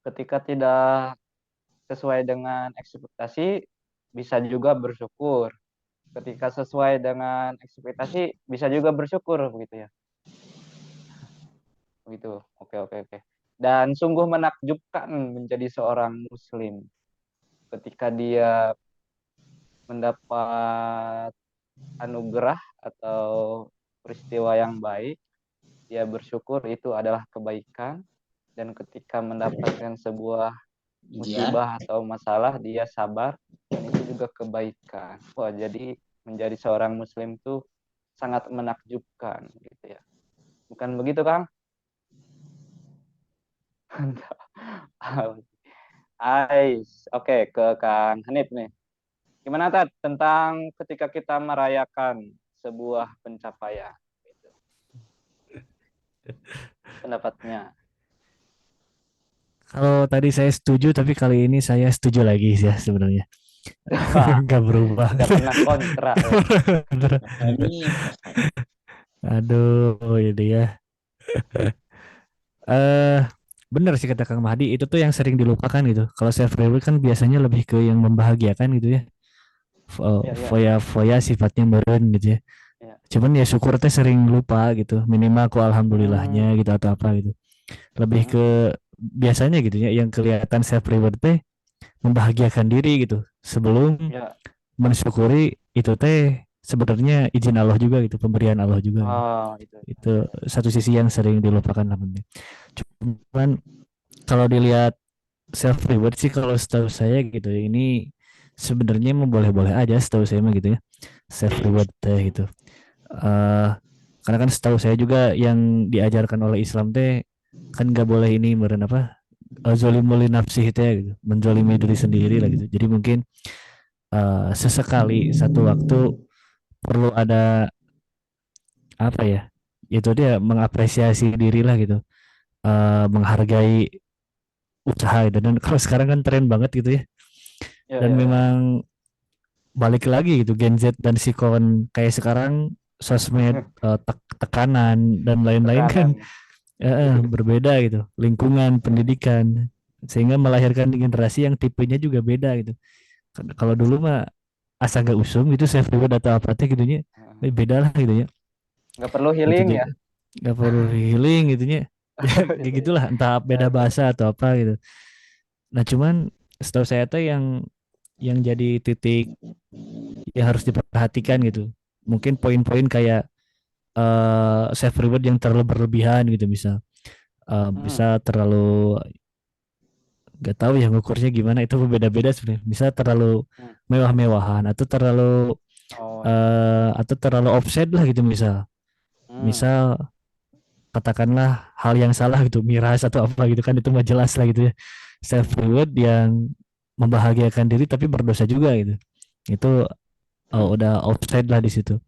ketika tidak sesuai dengan ekspektasi, bisa juga bersyukur. Ketika sesuai dengan ekspektasi, bisa juga bersyukur, begitu ya. Begitu. Oke, oke, oke. Dan sungguh menakjubkan menjadi seorang Muslim ketika dia mendapat anugerah atau peristiwa yang baik, dia bersyukur itu adalah kebaikan, dan ketika mendapatkan sebuah Ujian, musibah atau masalah, dia sabar, dan itu juga kebaikan. Wah, jadi menjadi seorang Muslim tuh sangat menakjubkan, gitu ya. Bukan begitu, Kang? Oke, ke Kang Hanif nih. Gimana Tad tentang ketika kita merayakan sebuah pencapaian? Gitu. Pendapatnya. Kalau tadi saya setuju, tapi kali ini saya setuju lagi ya sebenarnya. Wah, Nggak berubah. tidak pernah kontra ya. ini Aduh, ini ya. Eh, bener sih kata Kang Mahdi, itu tuh yang sering dilupakan gitu. Kalau self reward kan biasanya lebih ke yang membahagiakan gitu ya. Ya, ya, Foya-foya sifatnya meren gitu ya. ya. Cuman ya syukur teh sering lupa gitu. Minimal aku alhamdulillahnya Hmm, gitu atau apa gitu. Lebih hmm, ke biasanya gitu ya yang kelihatan self reward teh membahagiakan diri gitu. Sebelum ya. mensyukuri itu teh sebenarnya izin Allah juga gitu, pemberian Allah juga gitu. Oh, itu. Itu Ya, ya. satu sisi yang sering dilupakan lah penting. Cuman kalau dilihat self reward sih kalau setahu saya gitu ya, ini sebenarnya boleh-boleh aja setahu saya mah gitu ya. Self reward teh gitu. eh karena kan setahu saya juga yang diajarkan oleh Islam teh kan nggak boleh ini meren apa zolimuli nafsi teh gitu, menzolimi diri sendiri lah gitu. Jadi mungkin sesekali satu waktu perlu ada apa ya, itu dia mengapresiasi diri lah gitu, menghargai usaha gitu. Dan kalau sekarang kan tren banget gitu ya, Ya, dan ya, ya. memang balik lagi gitu Gen Z dan sikon kayak sekarang sosmed, tekanan dan lain-lain kan Tekanan. berbeda gitu, lingkungan pendidikan, sehingga melahirkan generasi yang tipenya juga beda gitu. Kalau dulu mah asa gak usum itu self reward atau apa teh gitunya, beda lah gitu ya. Nggak perlu Gitu healing jadi ya. nggak perlu healing gitunya. Ya kayak Itu ya. gitulah, entah beda bahasa atau apa gitu. Nah cuman setahu saya tuh yang jadi titik yang harus diperhatikan gitu, mungkin poin-poin kayak self reward yang terlalu berlebihan gitu, misal Hmm. bisa terlalu, nggak tahu ya ngukurnya gimana, itu beda-beda sebenarnya. Bisa terlalu Hmm. mewah-mewahan Oh, iya. atau terlalu offset lah gitu, misal Hmm. misal katakanlah hal yang salah gitu, miras atau apa gitu kan, itu mah jelas lah gitu ya. Self Hmm. reward yang membahagiakan diri tapi berdosa juga gitu. Itu Hmm. udah offset lah di situ.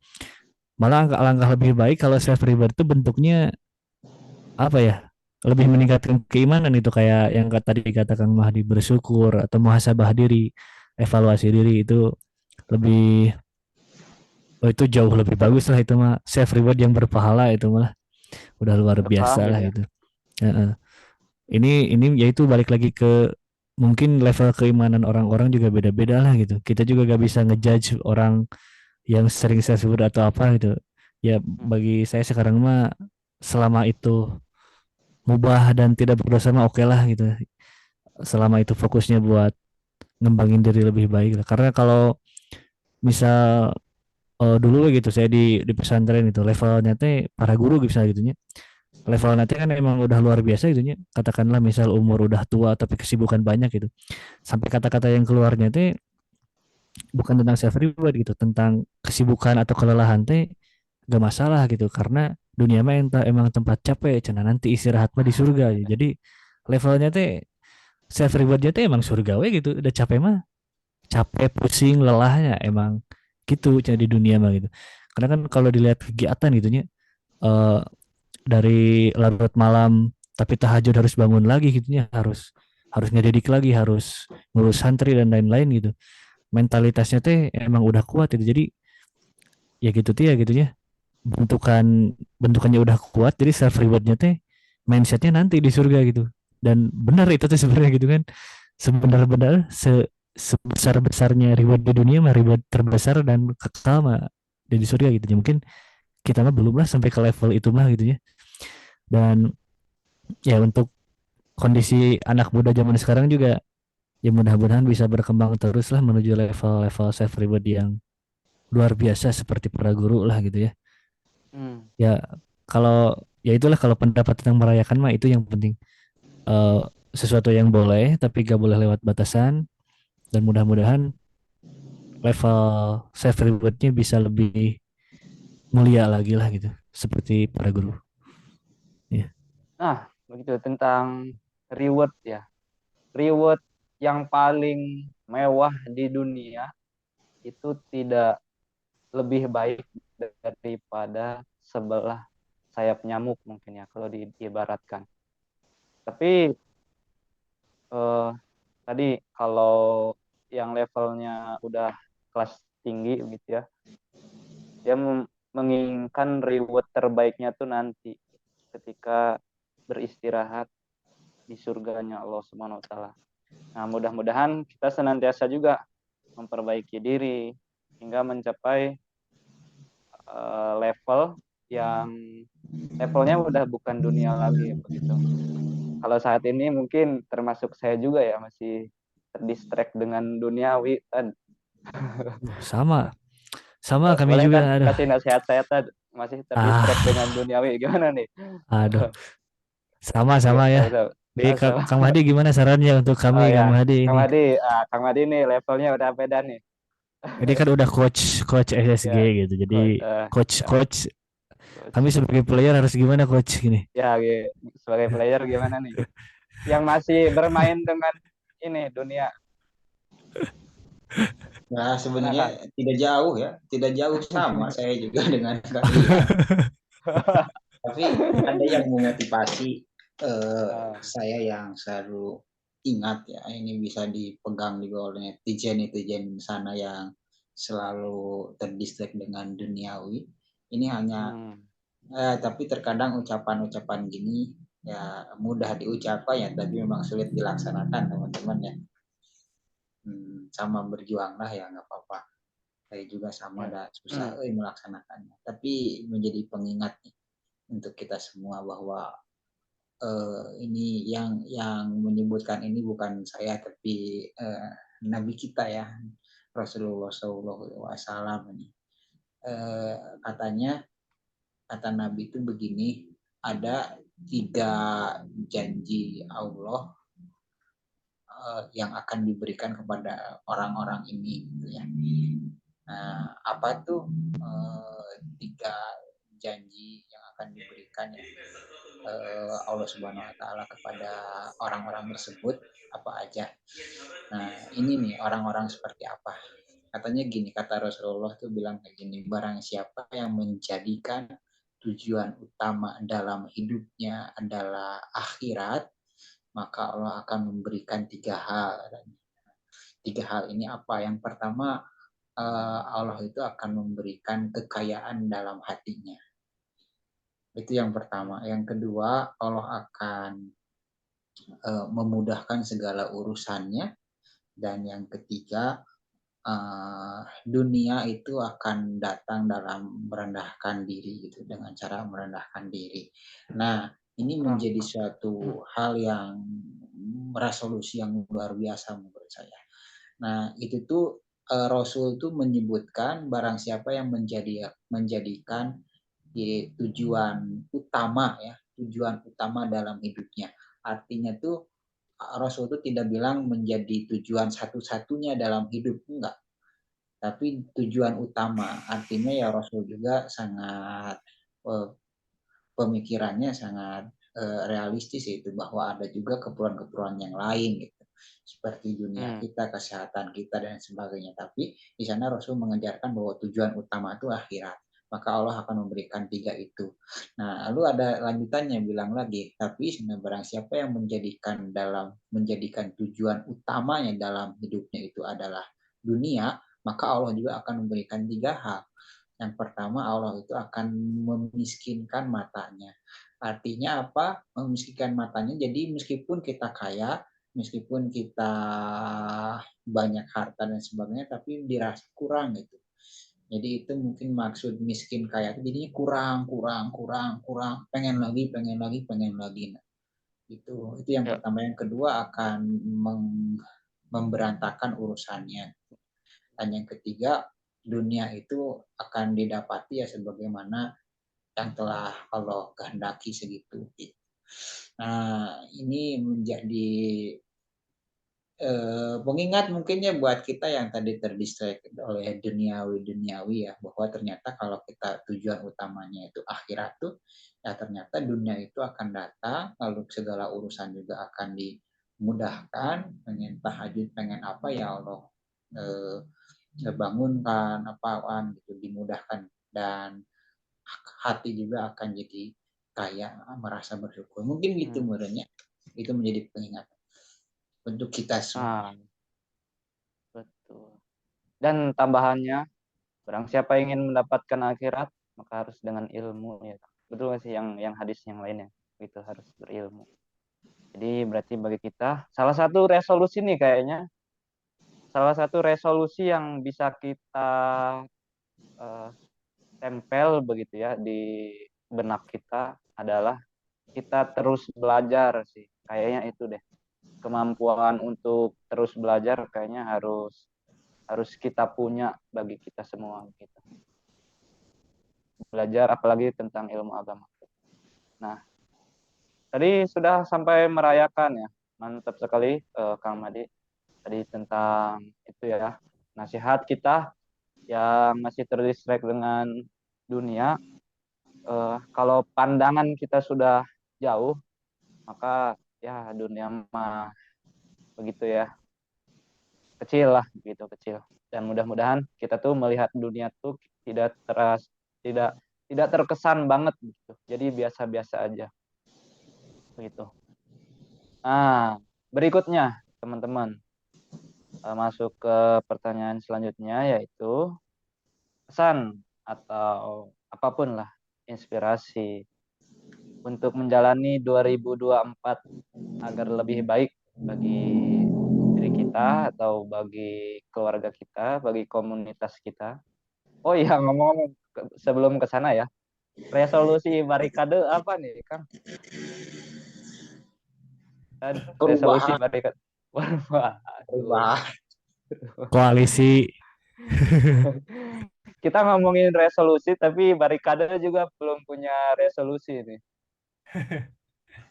Malah alangkah lebih baik kalau self reward itu bentuknya apa ya? Lebih meningkatkan keimanan itu, kayak yang tadi dikatakan Mahdi, bersyukur atau muhasabah diri, evaluasi diri itu lebih, oh itu jauh lebih bagus lah itu mah, self reward yang berpahala itu malah udah luar Berkah biasa lah gitu ya. gitu. Heeh. Ini yaitu balik lagi ke mungkin level keimanan orang-orang juga beda-beda lah gitu. Kita juga gak bisa ngejudge orang yang sering self reward atau apa gitu. Ya Hmm. bagi saya sekarang mah selama itu mubah dan tidak berdosa mah oke lah gitu. Selama itu fokusnya buat ngembangin diri lebih baik lah. Karena kalau misal dulu gitu saya di pesantren itu levelnya teh para guru bisa gitunya. Levelnya teh kan emang udah luar biasa gitunya. Katakanlah misal umur udah tua tapi kesibukan banyak gitu. Sampai kata-kata yang keluarnya teh bukan tentang self reward gitu, tentang kesibukan atau kelelahan teh gak masalah gitu karena dunia mah emang tempat capek, cenah nanti istirahat mah di surga ya. Jadi levelnya teh self rewardnya teh emang surgawi gitu, udah capek mah capek pusing lelahnya emang gitu cenah di dunia mah gitu. Karena kan kalau dilihat kegiatan gitunya eh dari larut malam tapi tahajud harus bangun lagi gitunya, harus harus ngedidik lagi, harus ngurus santri dan lain-lain gitu. Mentalitasnya teh emang udah kuat itu. Jadi ya gitu tuh ya gitunya. Bentukannya udah kuat jadi self rewardnya teh mindsetnya nanti di surga gitu. Dan benar itu tuh sebenarnya gitu kan. Sebenar-benar sebesar-besarnya reward di dunia mah reward terbesar dan kekal mah di surga gitu. Ya mungkin kita mah belum lah sampai ke level itu mah gitu ya. Dan ya untuk kondisi anak muda zaman sekarang juga ya mudah-mudahan bisa berkembang terus lah menuju level-level self reward yang luar biasa seperti para guru lah gitu ya. Hmm. Ya kalau ya itulah kalau pendapat tentang merayakan mah itu yang penting. Eh, Sesuatu yang boleh tapi gak boleh lewat batasan dan mudah-mudahan level self rewardnya bisa lebih mulia lagi lah gitu seperti para guru. Ya. Nah, begitu tentang reward ya. Reward yang paling mewah di dunia itu tidak lebih baik daripada sebelah sayap nyamuk mungkin ya kalau diibaratkan. Tapi eh, tadi kalau yang levelnya udah kelas tinggi gitu ya, dia menginginkan reward terbaiknya tuh nanti ketika beristirahat di surganya Allah Subhanahu wa taala. Nah, mudah-mudahan kita senantiasa juga memperbaiki diri hingga mencapai level yang levelnya udah bukan dunia lagi begitu. Kalau saat ini mungkin termasuk saya juga ya masih terdistract dengan duniawi Tad. Sama, sama kami Boleh Tad juga. Aduh, kasih nasihat saya Tad, masih terdistract dengan ah, duniawi gimana nih? aduh, sama-sama ya. So, Baik, Kang Mahdi gimana sarannya untuk oh kami, ya, Kang Mahdi Kang ini? Madi, Kang Madi nih levelnya udah beda nih. Ini kan udah coach coach SSG Ya, gitu. Jadi coach, coach ya, coach coach. kami sebagai player harus gimana coach gini? Ya, sebagai player gimana nih? Yang masih bermain dengan ini dunia. Nah, Gimana Kang? sebenarnya tidak jauh sama saya juga dengan kalian. Tapi ada yang memotivasi saya yang selalu ingat ya, ini bisa dipegang juga oleh netizen-netizen sana yang selalu terdistract dengan duniawi. Ini hanya tapi terkadang ucapan-ucapan gini ya mudah diucapkan ya, tapi memang sulit dilaksanakan teman-teman ya. Sama berjuanglah ya nggak apa-apa. Saya juga sama Ya. ada susah melaksanakannya. Tapi menjadi pengingat nih untuk kita semua bahwa ini yang menyebutkan ini bukan saya tapi Nabi kita ya Rasulullah SAW ini katanya kata Nabi itu begini, ada 3 janji Allah yang akan diberikan kepada orang-orang ini gitu ya. Nah, apa tuh 3 janji yang akan diberikan ya Allah Subhanahu Wa Taala kepada orang-orang tersebut apa aja. Nah, ini nih orang-orang seperti apa? Katanya gini, kata Rasulullah tuh bilang kayak gini, barang siapa yang menjadikan tujuan utama dalam hidupnya adalah akhirat, maka Allah akan memberikan 3 hal. 3 hal ini apa? Yang pertama, Allah itu akan memberikan kekayaan dalam hatinya. Itu yang pertama. Yang kedua, Allah akan memudahkan segala urusannya. Dan yang ketiga, dunia itu akan datang dalam merendahkan diri gitu, dengan cara merendahkan diri. Nah, ini menjadi suatu hal yang resolusi yang luar biasa menurut saya. Nah, itu tuh Rasul tuh menyebutkan barang siapa yang menjadikan tujuan utama ya, tujuan utama dalam hidupnya. Artinya tuh Rasul tuh tidak bilang menjadi tujuan satu-satunya dalam hidup, enggak. Tapi tujuan utama, artinya ya Rasul juga sangat eh, pemikirannya sangat realistis itu bahwa ada juga keperluan-keperluan yang lain gitu seperti dunia Hmm. kita, kesehatan kita dan sebagainya. Tapi di sana Rasul mengejarkan bahwa tujuan utama itu akhirat. Maka Allah akan memberikan 3 itu. Nah, lalu ada lanjutannya bilang lagi, tapi barang siapa yang menjadikan tujuan utamanya dalam hidupnya itu adalah dunia, maka Allah juga akan memberikan 3 hal. Yang pertama, Allah itu akan memiskinkan matanya. Artinya apa? Memiskinkan matanya. Jadi meskipun kita kaya, meskipun kita banyak harta dan sebagainya, tapi dirasa kurang gitu. Jadi itu mungkin maksud miskin kaya itu jadinya kurang, pengen lagi, pengen lagi, pengen lagi. Nah, itu yang Ya. pertama. Yang kedua akan memberantakan urusannya. Dan yang ketiga, dunia itu akan didapati ya sebagaimana yang telah Allah kehendaki segitu. Nah, ini menjadi pengingat mungkinnya buat kita yang tadi terdistract oleh duniawi ya, bahwa ternyata kalau kita tujuan utamanya itu akhirat tuh, ya ternyata dunia itu akan datang, lalu segala urusan juga akan dimudahkan, pengen tahajud, pengen apa ya Allah eh, bangunkan apaan gitu, dimudahkan, dan hati juga akan jadi kaya, merasa bersyukur. Mungkin gitu merenya. Itu menjadi pengingat untuk kita semua. Ah, betul. Dan tambahannya, barang siapa ingin mendapatkan akhirat, maka harus dengan ilmu ya. Betul nggak sih yang hadis yang lainnya? Itu harus berilmu. Jadi berarti bagi kita salah satu resolusi nih kayaknya, salah satu resolusi yang bisa kita eh, tempel begitu ya di benak kita adalah kita terus belajar sih. Kayaknya itu deh. Kemampuan untuk terus belajar kayaknya harus harus kita punya bagi kita semua gitu. Belajar apalagi tentang ilmu agama. Nah, tadi sudah sampai merayakan ya. Mantap sekali Kang Madi. Tadi tentang itu ya, nasihat kita yang masih terdistract dengan dunia. Kalau pandangan kita sudah jauh, maka ya dunia mah begitu ya, kecil lah gitu, kecil. Dan mudah-mudahan kita tuh melihat dunia tuh tidak teras tidak tidak terkesan banget gitu. Jadi biasa-biasa aja gitu. Nah, berikutnya teman-teman, masuk ke pertanyaan selanjutnya, yaitu pesan atau apapun lah, inspirasi untuk menjalani 2024 agar lebih baik bagi diri kita atau bagi keluarga kita, bagi komunitas kita. Oh iya, ngomong-ngomong sebelum ke sana ya, resolusi barikade apa nih, Kang? Resolusi Perubahan, barikade. Waduh. perubahan. Koalisi. Kita ngomongin resolusi, tapi barikade juga belum punya resolusi nih.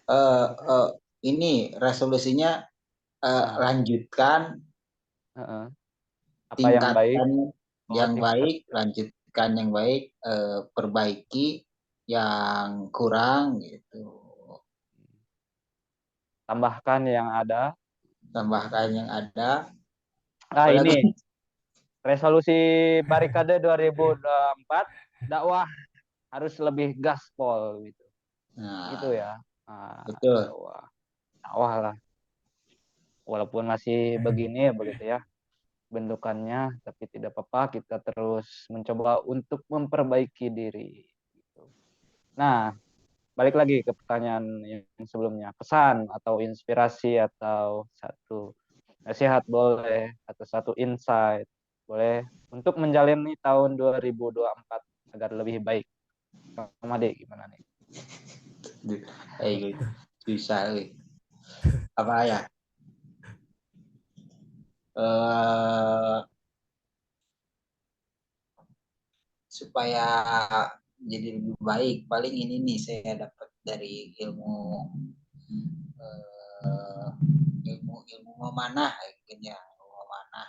Eh, eh, ini resolusinya Nah, lanjutkan, apa yang baik? tingkatkan Oh, yang tingkat. baik, lanjutkan yang baik, perbaiki yang kurang gitu, Tambahkan yang ada. tambahkan yang ada. Ah, Apalagi ini resolusi barikade 2024, dakwah harus lebih gaspol gitu. Gitu nah, ya. Ah, betul. dakwah. Dakwah lah. Walaupun masih begini ya begitu ya bentukannya, tapi tidak apa-apa, kita terus mencoba untuk memperbaiki diri. Gitu. Nah, balik lagi ke pertanyaan yang sebelumnya. Pesan atau inspirasi atau satu nasihat boleh, atau satu insight boleh untuk menjalani tahun 2024 agar lebih baik. Kang Ade gimana nih? Gitu. Susah. Apa ya? eh, supaya jadi lebih baik. Paling ini nih saya dapat dari eh, ilmu memanah, ya, ilmu memanah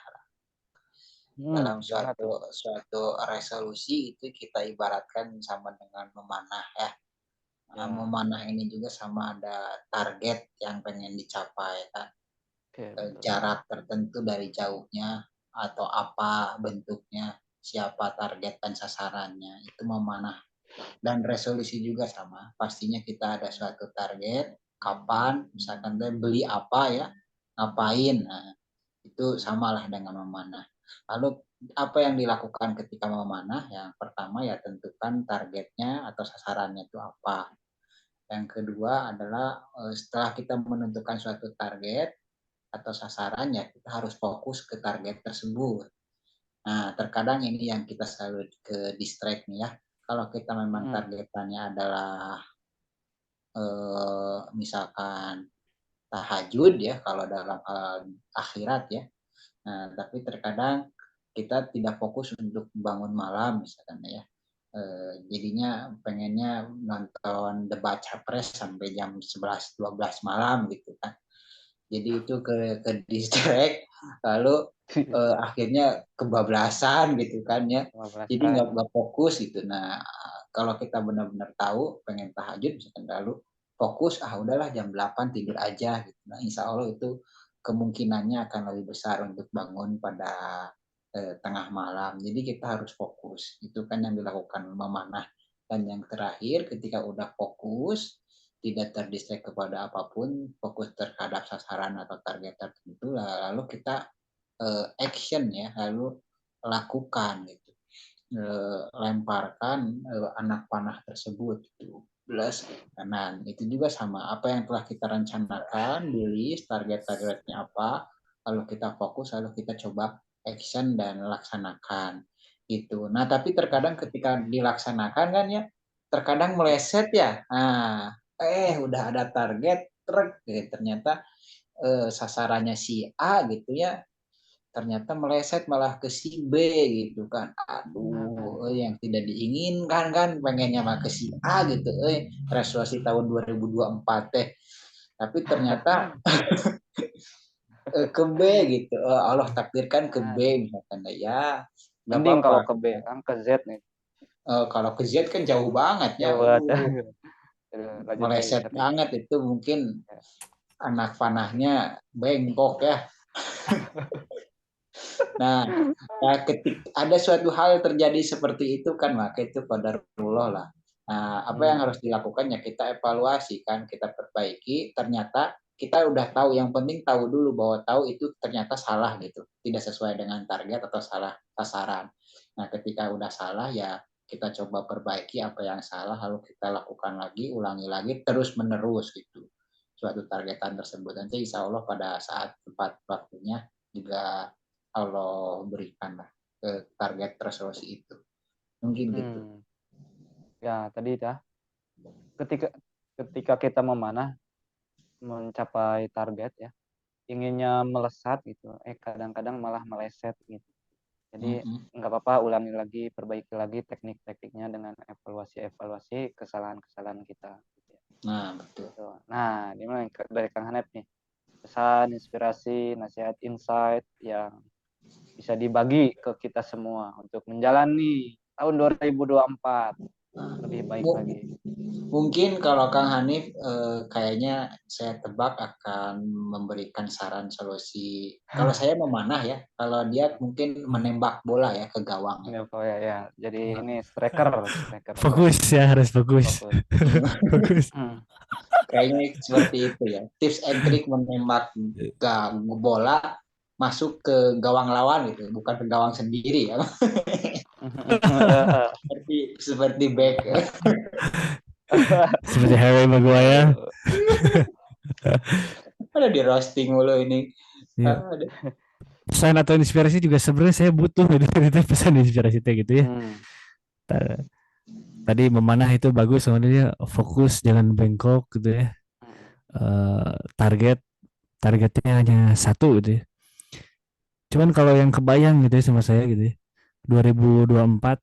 dalam Gimana tuh? suatu resolusi itu kita ibaratkan sama dengan memanah ya. Ya, Memanah ini juga sama ada target yang pengen dicapai kan. oke, betul. Jarak tertentu dari jauhnya atau apa bentuknya, siapa target dan sasarannya, itu memanah. Dan resolusi juga sama, pastinya kita ada suatu target, kapan, misalkan beli apa ya, ngapain, nah, itu samalah dengan memanah. Lalu apa yang dilakukan ketika memanah? Yang pertama ya tentukan targetnya atau sasarannya itu apa. Yang kedua adalah setelah kita menentukan suatu target atau sasarannya, kita harus fokus ke target tersebut. Nah, terkadang ini yang kita selalu ke distract nih ya. Kalau kita memang Hmm. targetannya adalah misalkan tahajud ya, kalau dalam akhirat ya. Nah, tapi terkadang kita tidak fokus untuk bangun malam misalkan ya. Jadinya pengennya nonton debat capres sampai jam 11-12 malam gitu kan. Jadi itu ke distract, lalu akhirnya kebablasan gitu kan ya. Jadi 15-an. nggak fokus gitu. Nah, kalau kita benar-benar tahu pengen tahajud misalkan, lalu fokus, udahlah jam 8 tidur aja gitu. Nah, insya Allah itu kemungkinannya akan lebih besar untuk bangun pada tengah malam. Jadi kita harus fokus. Itu kan yang dilakukan memanah. Dan yang terakhir ketika udah fokus, tidak terdistract kepada apapun, fokus terhadap sasaran atau target tertentu, lalu kita action ya, lalu lakukan gitu. Lemparkan anak panah tersebut gitu. Plus kanan. Itu juga sama, apa yang telah kita rencanakan, di list target-targetnya apa, lalu kita fokus, lalu kita coba action dan laksanakan gitu. Nah, tapi terkadang ketika dilaksanakan kan ya, terkadang meleset ya. Nah, udah ada target truk gitu. Ternyata sasarannya si A gitu ya, ternyata meleset malah ke si B gitu kan. Aduh, yang tidak diinginkan kan, pengennya mah ke si A gitu, resolusi tahun 2024 teh. Tapi ternyata ke B gitu. Allah takdirkan ke B misalkan ya. Nggak Mending apa-apa. kalau ke B, kan ke Z nih. Kalau ke Z kan jauh banget ya. Jauh banget. Lanjut lagi. Meleset Tapi, banget itu, mungkin anak panahnya bengkok ya. Nah, ketika ada suatu hal terjadi seperti itu kan, maka itu qadarullah lah. Nah, apa yang harus dilakukan ya kita evaluasi kan, kita perbaiki. Ternyata kita udah tahu, yang penting tahu dulu bahwa tahu itu ternyata salah gitu, tidak sesuai dengan target atau salah sasaran. Nah, ketika udah salah ya kita coba perbaiki apa yang salah, lalu kita lakukan lagi, ulangi lagi, terus menerus gitu suatu targetan tersebut. Nanti insya Allah pada saat tepat waktunya juga Allah berikan lah ke target resolusi itu. Mungkin gitu. Ya, tadi ya. Ketika kita memanah, mencapai target ya, inginnya melesat gitu, kadang-kadang malah meleset gitu. Jadi nggak apa-apa, ulangi lagi, perbaiki lagi teknik-tekniknya dengan evaluasi kesalahan-kesalahan kita. Nah, betul. Nah, ini dari Kang Hanep nih, pesan, inspirasi, nasihat, insight yang bisa dibagi ke kita semua untuk menjalani tahun 2024 lebih baik lagi. Mungkin kalau Kang Hanif kayaknya saya tebak akan memberikan saran solusi. Kalau saya memanah ya, kalau dia mungkin menembak bola ya ke gawang. Ya. Jadi ini striker. Fokus ya, harus fokus. Fokus. Kayaknya seperti itu ya. Tips and trick menembak bola masuk ke gawang lawan gitu, bukan ke gawang sendiri ya. seperti back. Seperti Harry Maguire. Ada di roasting mulu ini. Ya. Pesan atau inspirasi juga sebenarnya saya butuh itu pesan inspirasi gitu ya. Tadi memanah itu bagus, soalnya fokus, jangan bengkok gitu ya. Targetnya hanya satu gitu ya. Cuman kalau yang kebayang gitu ya sama saya gitu ya, 2024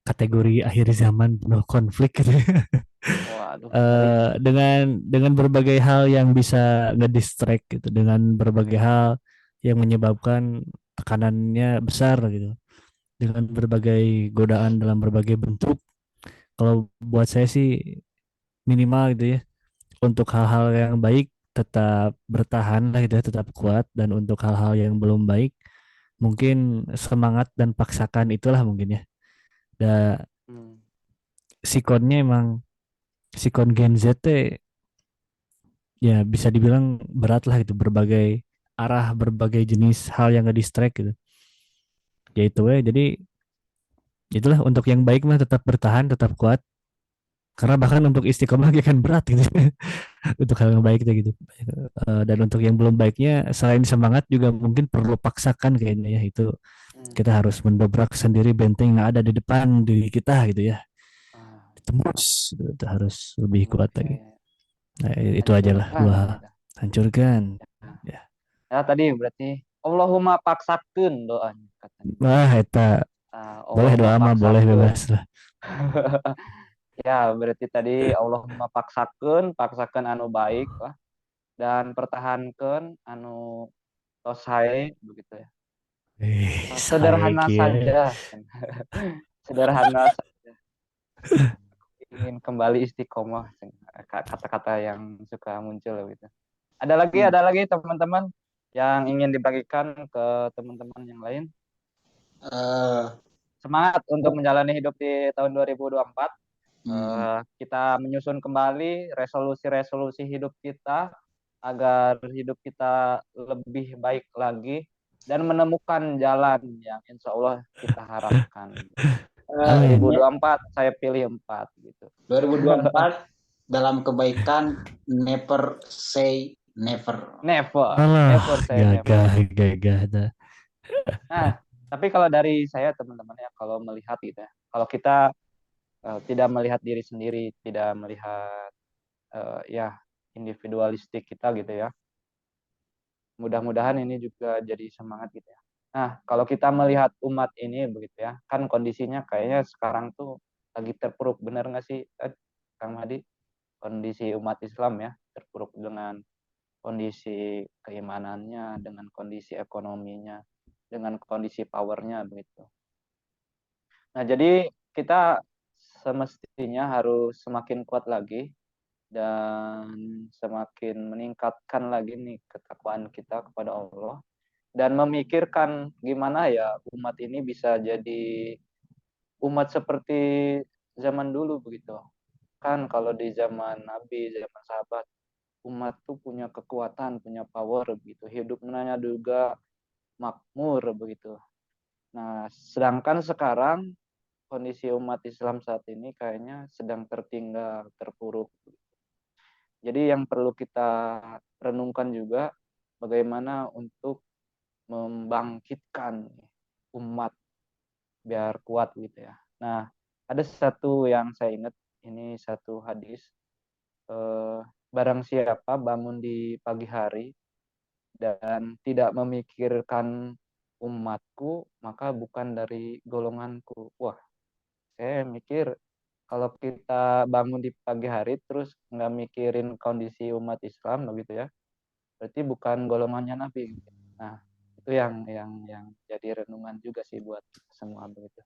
kategori akhir zaman penuh konflik gitu ya. Waduh, ngeri. Dengan berbagai hal yang bisa ngedistract gitu, dengan berbagai hal yang menyebabkan tekanannya besar gitu, dengan berbagai godaan dalam berbagai bentuk. Kalau buat saya sih minimal gitu ya, untuk hal-hal yang baik tetap bertahan lah gitu ya, tetap kuat, dan untuk hal-hal yang belum baik mungkin semangat dan paksakan itulah mungkin ya. Da Hmm. sikonnya emang sikon Gen Z teh ya bisa dibilang berat lah gitu, berbagai arah, berbagai jenis hal yang nge-distract gitu. Ya itu ya, jadi itulah untuk yang baik mah tetap bertahan, tetap kuat. Karena bahkan untuk istiqomah lagi kan berat gitu. Untuk hal yang baik gitu. Dan untuk yang belum baiknya selain semangat juga mungkin perlu paksakan kayaknya ya, itu Hmm. kita harus mendobrak sendiri benteng yang ada di depan diri kita gitu ya. Ah, Tembus gitu, itu harus lebih kuat oke. lagi. Nah, itu aja lah Hancurkan dua hal. gitu. Hancurkan. Nah, Ya. ya tadi berarti Allahumma paksakeun doanya katanya. Wah, eta boleh Allahumma doa mah boleh paksakeun. bebas lah. Ya, berarti tadi Allahumma paksakeun anu baik lah dan pertahankan anu tos hae begitu ya. Saya Sederhana kia. saja. Sederhana saja. Ingin kembali istiqomah kata-kata yang suka muncul gitu. Hmm. Ada lagi teman-teman yang ingin dibagikan ke teman-teman yang lain. Eh, Semangat untuk menjalani hidup di tahun 2024. hmm. Kita menyusun kembali resolusi-resolusi hidup kita agar hidup kita lebih baik lagi dan menemukan jalan yang insya Allah kita harapkan. Amin. 2024 saya pilih 4 gitu. 2024 dalam kebaikan, never say never. Never, Alah, never say never. gagah, gagah dah. Nah, tapi kalau dari saya teman-teman ya, kalau melihat gitu ya, kalau kita tidak melihat diri sendiri, tidak melihat ya individualistik kita gitu ya. Mudah-mudahan ini juga jadi semangat gitu ya. Nah, kalau kita melihat umat ini begitu ya, kan kondisinya kayaknya sekarang tuh lagi terpuruk, benar nggak sih, Kang Madi? Kondisi umat Islam ya, terpuruk dengan kondisi keimanannya, dengan kondisi ekonominya, dengan kondisi powernya begitu. Nah, jadi kita semestinya harus semakin kuat lagi dan semakin meningkatkan lagi nih ketakwaan kita kepada Allah dan memikirkan gimana ya umat ini bisa jadi umat seperti zaman dulu begitu. Kan kalau di zaman Nabi, zaman sahabat, umat tuh punya kekuatan, punya power begitu. Hidupnya juga makmur begitu. Nah, sedangkan sekarang kondisi umat Islam saat ini kayaknya sedang tertinggal, terpuruk. Jadi yang perlu kita renungkan juga bagaimana untuk membangkitkan umat biar kuat gitu ya. Nah, ada satu yang saya ingat, ini satu hadis, barang siapa bangun di pagi hari dan tidak memikirkan umatku, maka bukan dari golonganku. Wah, saya mikir kalau kita bangun di pagi hari terus nggak mikirin kondisi umat Islam begitu ya, berarti bukan golongannya Nabi. Nah, itu yang jadi renungan juga sih buat semua begitu.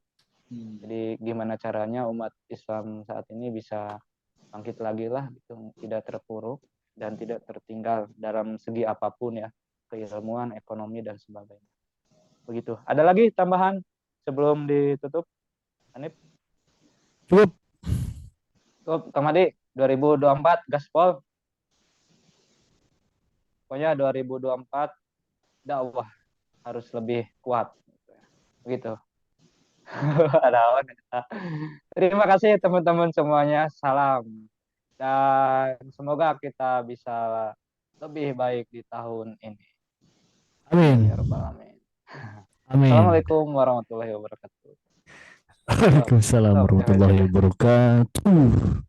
Jadi gimana caranya umat Islam saat ini bisa bangkit lagi lah gitu, tidak terpuruk dan tidak tertinggal dalam segi apapun ya, keilmuan, ekonomi dan sebagainya. Begitu. Ada lagi tambahan sebelum ditutup, Hanif? Cukup. Cukup, Kang Madi, 2024 gaspol. Pokoknya 2024 dakwah harus lebih kuat. Begitu. Ada apa? Terima kasih teman-teman semuanya. Salam. Dan semoga kita bisa lebih baik di tahun ini. Amin Amin. ya rabbal alamin. Amin. Assalamualaikum warahmatullahi wabarakatuh. Waalaikumsalam Stop, jangan warahmatullahi jangan. wabarakatuh.